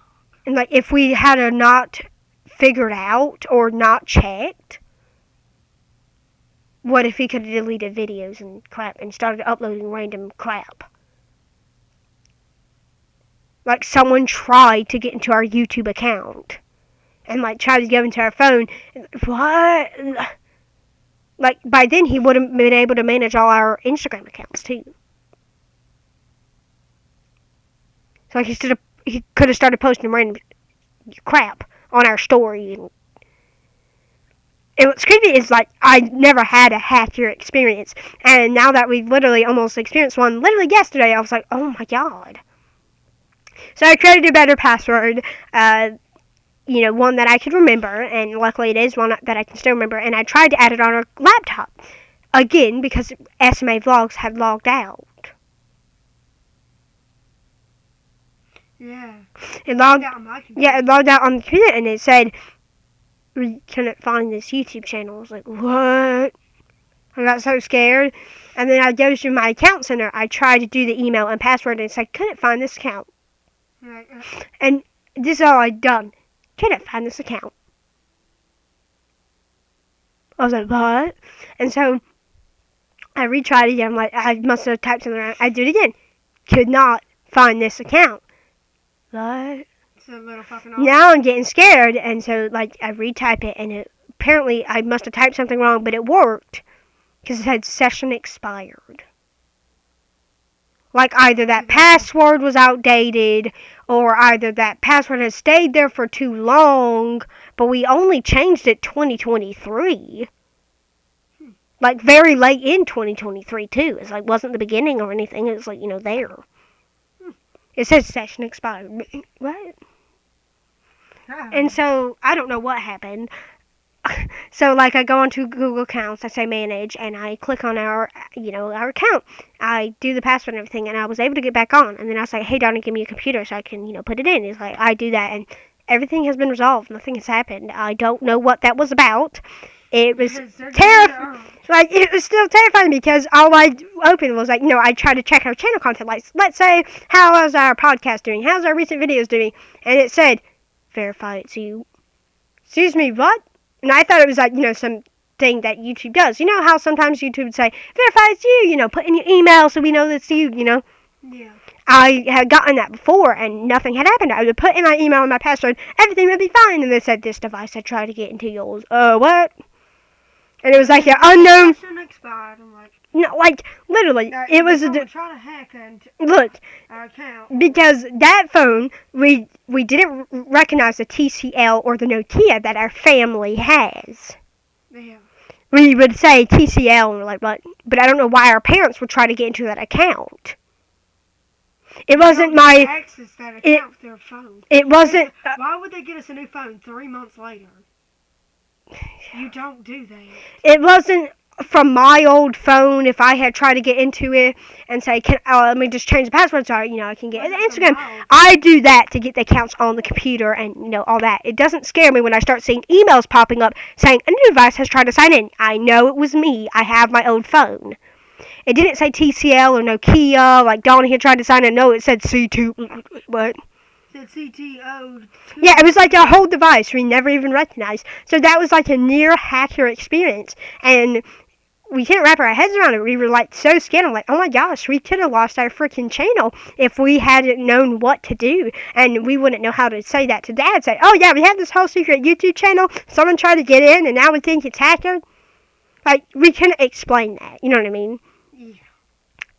[SPEAKER 1] And like, if we had not figured out or not checked, what if he could have deleted videos and crap and started uploading random crap? Like, someone tried to get into our YouTube account and like tried to go into our phone. What? Like, by then he would have been able to manage all our Instagram accounts too. So like, he could have started posting random crap on our story. And what's creepy is, like, I never had a hacker experience. And now that we've literally almost experienced one, literally yesterday, I was like, oh my god. So I created a better password, one that I could remember, and luckily it is one that I can still remember, and I tried to add it on our laptop. Again, because SMA Vlogs had logged out.
[SPEAKER 2] Yeah.
[SPEAKER 1] It logged
[SPEAKER 2] out on my computer.
[SPEAKER 1] Yeah, it logged out on the computer, and it said, we couldn't find this YouTube channel. I was like, what? I got so scared. And then I go to my account center. I tried to do the email and password, and it said, couldn't find this account.
[SPEAKER 2] Right.
[SPEAKER 1] And this is all I'd done. Couldn't find this account. I was like, what? And so I retried again. I'm like, I must have typed something wrong. I do it again. Could not find this account. What?
[SPEAKER 2] It's a little fucking
[SPEAKER 1] Now I'm getting scared, and so like I retype it, and apparently I must have typed something wrong, but it worked because it said session expired. Like either that password was outdated, or either that password has stayed there for too long, but we only changed it 2023. Like very late in 2023 too. It's like wasn't the beginning or anything. It was like there. It says session expired. What? And so I don't know what happened. So like I go onto Google Accounts, I say manage, and I click on our account. I do the password and everything, and I was able to get back on. And then I say, hey Donny, give me a computer so I can put it in. It's like I do that, and everything has been resolved. Nothing has happened. I don't know what that was about. It was terrifying. Like it was still terrifying because all I opened was like I tried to check our channel content. Like let's say how is our podcast doing? How's our recent videos doing? And it said verify it's you. Excuse me, what? And I thought it was like, some thing that YouTube does. You know how sometimes YouTube would say, verify it's you, put in your email so we know that's you,
[SPEAKER 2] Yeah.
[SPEAKER 1] I had gotten that before and nothing had happened. I would put in my email and my password, everything would be fine. And they said, this device had tried to get into yours. What? And it was like an unknown...
[SPEAKER 2] Expired. I'm like...
[SPEAKER 1] No, like, literally, it was a...
[SPEAKER 2] try to hack into
[SPEAKER 1] Look,
[SPEAKER 2] our account.
[SPEAKER 1] Because that phone, we didn't recognize the TCL or the Nokia that our family has.
[SPEAKER 2] Yeah.
[SPEAKER 1] We would say TCL, and we're like, but I don't know why our parents would try to get into that account. It wasn't my...
[SPEAKER 2] access that account with their phone.
[SPEAKER 1] It wasn't...
[SPEAKER 2] Why would they get us a new phone 3 months later? You don't do that.
[SPEAKER 1] It wasn't from my old phone, if I had tried to get into it and say, let me just change the password so I can get Instagram. I do that to get the accounts on the computer and, all that. It doesn't scare me when I start seeing emails popping up saying a new device has tried to sign in. I know it was me. I have my old phone. It didn't say TCL or Nokia, like Donnys had tried to sign in. No, it said C2. What?
[SPEAKER 2] It said CTO.
[SPEAKER 1] Yeah, it was like a whole device we never even recognized. So that was like a near hacker experience. And we couldn't wrap our heads around it. We were like so scared. I'm like, oh my gosh, we could have lost our freaking channel if we hadn't known what to do. And we wouldn't know how to say that to Dad. Say, oh yeah, we have this whole secret YouTube channel. Someone tried to get in and now we think it's hacker. Like, we couldn't explain that. You know what I mean?
[SPEAKER 2] Yeah.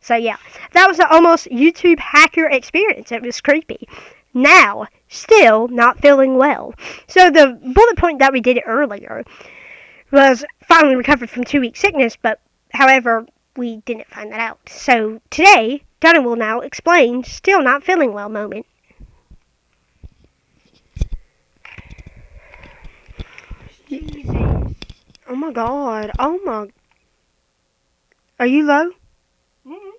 [SPEAKER 1] So yeah, that was an almost YouTube hacker experience. It was creepy. Now, still not feeling well. So the bullet point that we did earlier was finally recovered from 2 week sickness, but however, we didn't find that out. So today, Donna will now explain still not feeling well moment.
[SPEAKER 2] Jesus.
[SPEAKER 1] Oh my god. Oh my. Are you low?
[SPEAKER 2] Mm-hmm.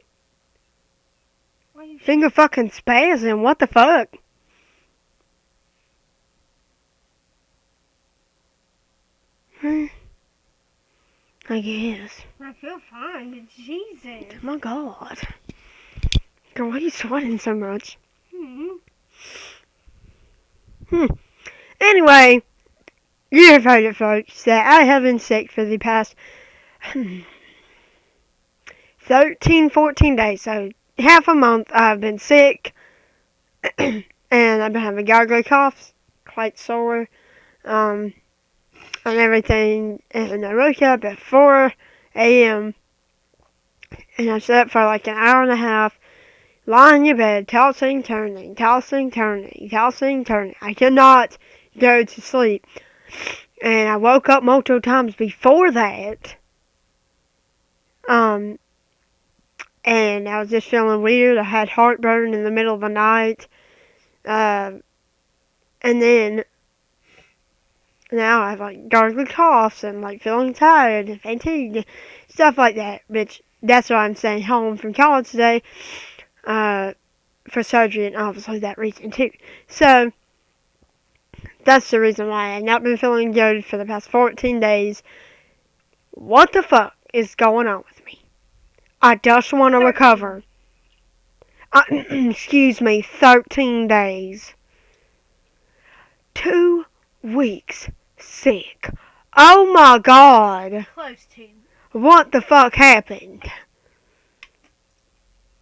[SPEAKER 1] Finger fucking spazzing. What the fuck? I guess.
[SPEAKER 2] I feel fine, but Jesus.
[SPEAKER 1] Oh my god. Girl, why are you sweating so much? Anyway, you have heard it, folks, that I have been sick for the past 13, 14 days. So, half a month I've been sick. And I've been having gargly coughs, quite sore, and everything. And I woke up at 4 a.m. and I slept for like an hour and a half, lying in bed, tossing, turning, tossing, turning, tossing, turning. I could not go to sleep. And I woke up multiple times before that. And I was just feeling weird. I had heartburn in the middle of the night. And then now I have like gargly coughs and like feeling tired and fatigued, stuff like that. Which that's why I'm staying home from college today for surgery, and obviously that reason too. So that's the reason why I've not been feeling good for the past 14 days. What the fuck is going on with me? I just want to recover. Excuse me, 13 days. 2 weeks sick. Oh my god.
[SPEAKER 2] Close to.
[SPEAKER 1] What the fuck happened?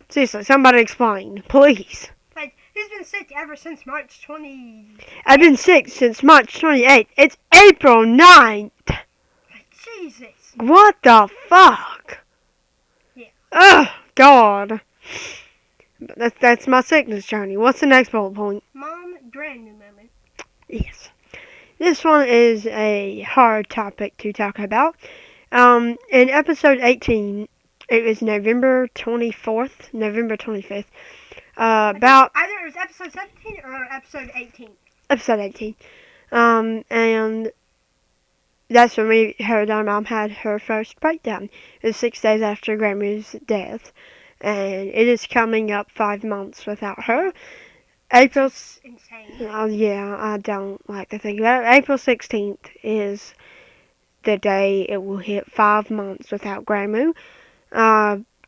[SPEAKER 1] Seriously, somebody explain, please.
[SPEAKER 2] Like, he's been sick ever since March 20.
[SPEAKER 1] I've been sick since March 28th. It's April 9th.
[SPEAKER 2] Jesus.
[SPEAKER 1] What the fuck?
[SPEAKER 2] Yeah.
[SPEAKER 1] Ugh, God. That's my sickness journey. What's the next bullet point?
[SPEAKER 2] Mom, grandmoo moment.
[SPEAKER 1] Yes. This one is a hard topic to talk about. In episode 18, it was November 25th. About
[SPEAKER 2] Either it was episode 17 or episode 18.
[SPEAKER 1] Episode 18. And that's when our mom had her first breakdown. It was 6 days after grandmoo's death. And it is coming up 5 months without her. April's
[SPEAKER 2] insane.
[SPEAKER 1] Oh yeah, I don't like to think about it. April 16th is the day it will hit 5 months without grandmoo.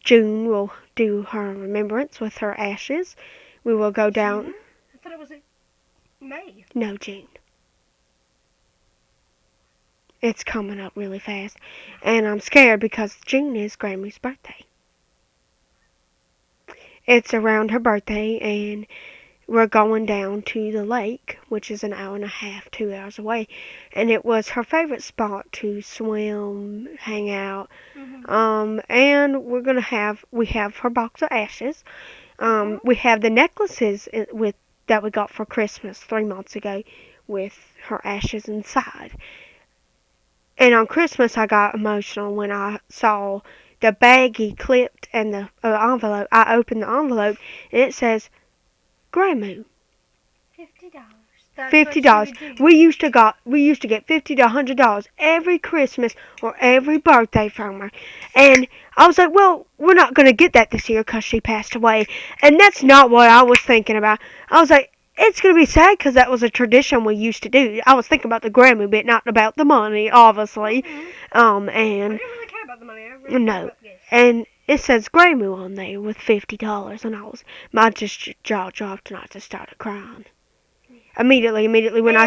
[SPEAKER 1] June will do her remembrance with her ashes. We will go down.
[SPEAKER 2] June? I thought it was May.
[SPEAKER 1] No, June. It's coming up really fast, and I'm scared because June is grandmoo's birthday. It's around her birthday, and we're going down to the lake, which is an hour and a half, 2 hours away. And it was her favorite spot to swim, hang out.
[SPEAKER 2] Mm-hmm.
[SPEAKER 1] And we have her box of ashes. We have the necklaces that we got for Christmas 3 months ago with her ashes inside. And on Christmas, I got emotional when I saw the baggie clipped and the envelope. I opened the envelope, and it says, grandmoo.
[SPEAKER 2] $50. That's
[SPEAKER 1] $50.
[SPEAKER 2] what you would
[SPEAKER 1] We used to get $50 to $100 every Christmas or every birthday from her, and I was like, well, we're not gonna get that this year because she passed away, and that's not what I was thinking about. I was like, it's gonna be sad because that was a tradition we used to do. I was thinking about the grandmoo bit, not about the money, obviously.
[SPEAKER 2] Mm-hmm. I
[SPEAKER 1] And
[SPEAKER 2] didn't really care about the money. I really cared
[SPEAKER 1] no,
[SPEAKER 2] about the gifts.
[SPEAKER 1] and it says grandmoo on there with $50, and my jaw dropped, and I just started crying. Immediately when I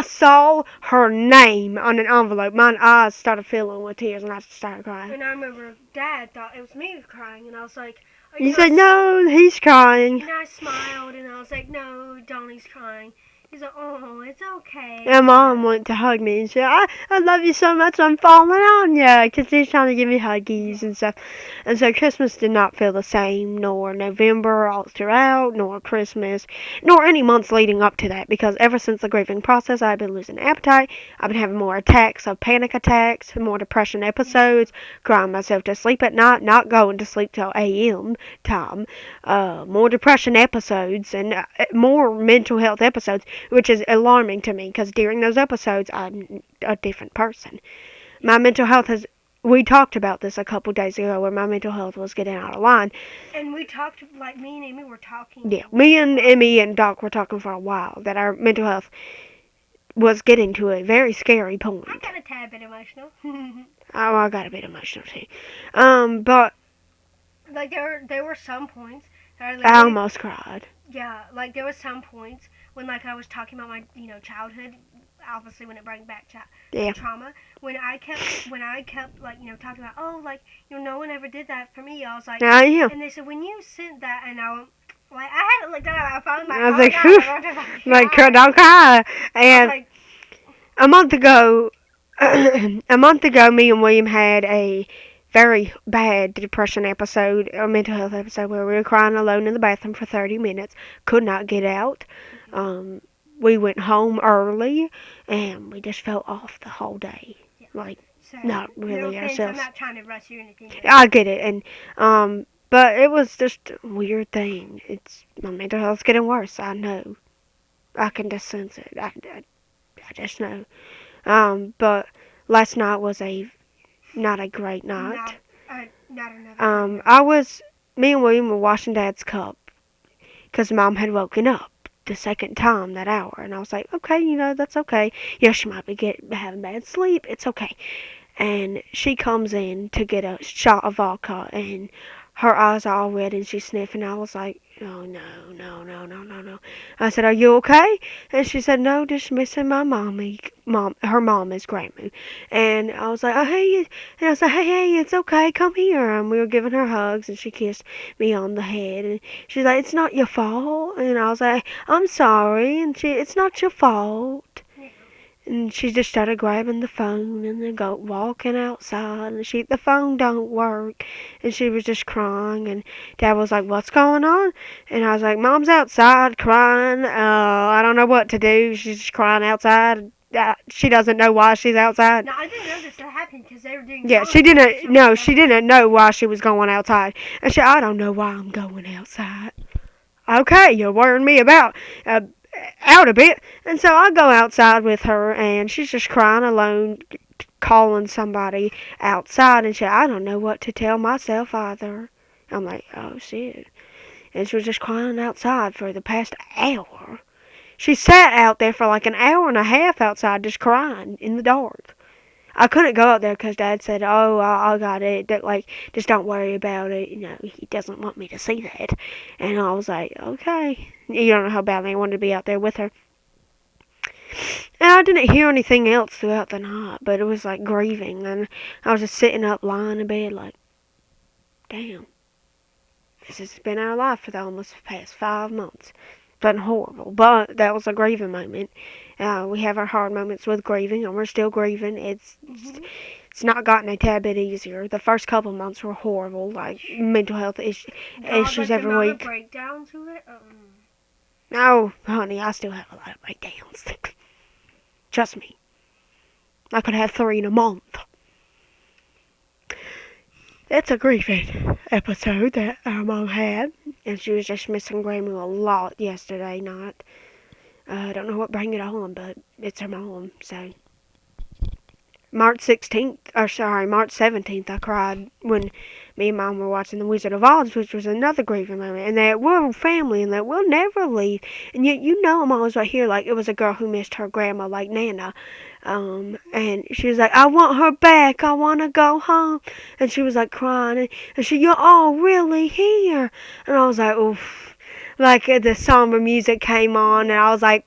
[SPEAKER 1] saw her name on an envelope, my eyes started filling with tears, and I just started crying.
[SPEAKER 2] And I remember Dad thought it was me crying, and I was like,
[SPEAKER 1] You said, no, he's crying.
[SPEAKER 2] And I smiled, and I was like, no, Donny's crying. He's like, oh, it's okay.
[SPEAKER 1] And Mom went to hug me and said, I love you so much, I'm falling on you, because she's trying to give me huggies and stuff. And so Christmas did not feel the same, nor November all throughout, nor Christmas, nor any months leading up to that, because ever since the grieving process, I've been losing appetite, I've been having more attacks of panic attacks, more depression episodes, crying myself to sleep at night, not going to sleep till a.m. time, more depression episodes, and more mental health episodes, which is alarming to me because during those episodes I'm a different person. My mental health we talked about this a couple days ago where my mental health was getting out of line.
[SPEAKER 2] And we talked, like me and Emmie were talking.
[SPEAKER 1] Yeah, me and Emmie and Doc were talking for a while that our mental health was getting to a very scary point.
[SPEAKER 2] I got a tad bit emotional.
[SPEAKER 1] I got a bit emotional too. But
[SPEAKER 2] like there were some points that
[SPEAKER 1] I almost cried.
[SPEAKER 2] Yeah, like there were some points when like I was talking about my childhood, obviously when it brings back trauma. When I kept like talking about no one ever did that for me. I was like,
[SPEAKER 1] yeah.
[SPEAKER 2] And they said when you sent that, and I had it like that. I found
[SPEAKER 1] I was like, don't cry. And
[SPEAKER 2] like,
[SPEAKER 1] a month ago, me and William had a very bad depression episode, a mental health episode, where we were crying alone in the bathroom for 30 minutes, could not get out. We went home early, and we just felt off the whole day.
[SPEAKER 2] Yeah.
[SPEAKER 1] Like,
[SPEAKER 2] so,
[SPEAKER 1] not really ourselves.
[SPEAKER 2] I'm not trying to rush you or anything.
[SPEAKER 1] I get it, and but it was just a weird thing. My mental health's getting worse. I know. I can just sense it. I just know. But last night was not a great night.
[SPEAKER 2] Not another.
[SPEAKER 1] Me and William were washing Dad's cup because Mom had woken up the second time that hour, and I was like, okay, that's okay. Yeah, she might be having bad sleep. It's okay. And she comes in to get a shot of vodka, and her eyes are all red, and she's sniffing. I was like, oh, no. I said, are you okay? And she said, no, just missing my mommy. Her mom is grandmoo. And I was like, oh, hey. And I said, hey, it's okay. Come here. And we were giving her hugs, and she kissed me on the head. And she's like, it's not your fault. And I was like, I'm sorry. And it's not your fault. And she just started grabbing the phone and then walking outside, and the phone don't work, and she was just crying, and Dad was like, what's going on? And I was like, Mom's outside crying, I don't know what to do, she's just crying outside, she doesn't know why she's outside.
[SPEAKER 2] No, I didn't know this happened because they were doing.
[SPEAKER 1] Yeah, she didn't know why she was going outside, and I don't know why I'm going outside. Okay, you're worrying me out a bit. And so I go outside with her, and she's just crying alone, calling somebody outside, and I don't know what to tell myself either. I'm like, oh shit. And she was just crying outside for the past hour. She sat out there for like an hour and a half outside just crying in the dark. I couldn't go up there because Dad said, oh, I got it. Like, just don't worry about it. He doesn't want me to see that. And I was like, okay. You don't know how badly I wanted to be out there with her. And I didn't hear anything else throughout the night, but it was like grieving. And I was just sitting up, lying in bed like, damn. This has been our life for the almost past 5 months. It's been horrible, but that was a grieving moment. We have our hard moments with grieving, and we're still grieving. It's not gotten a tad bit easier. The first couple of months were horrible, like mental health issues every week.
[SPEAKER 2] Breakdowns with it?
[SPEAKER 1] No, honey, I still have a lot of breakdowns. Trust me. I could have 3 in a month. It's a grieving episode that our mom had, and she was just missing grandmoo a lot yesterday night. I don't know what bring it on, but it's her mom, so. March 17th, I cried when me and Mom were watching The Wizard of Oz, which was another grieving moment, and that we're family, and that we'll never leave, and yet you know I'm always right here, like, it was a girl who missed her grandma, like Nana, and she was like, I want her back, I want to go home, and she was, like, crying, and she, you're all really here, and I was like, oof, like, the somber music came on, and I was like,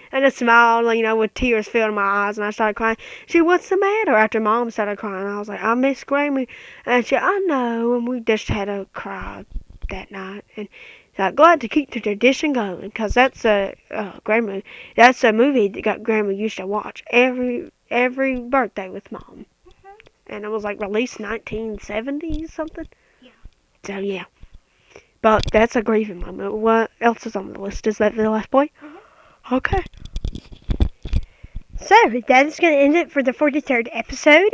[SPEAKER 1] and I smiled, with tears filling my eyes, and I started crying. She, what's the matter? After Mom started crying, I was like, I miss Grammy. And she, I know, and we just had a cry that night. And so glad to keep the tradition going, because that's Grandma. That's a movie that Grandma used to watch every birthday with Mom. And it was like released 1970s something.
[SPEAKER 2] Yeah.
[SPEAKER 1] So yeah. But that's a grieving moment. What else is on the list? Is that the last boy? Okay. So, that is going to end it for the 43rd episode.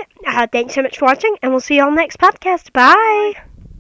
[SPEAKER 1] Thanks so much for watching, and we'll see you on the next podcast. Bye!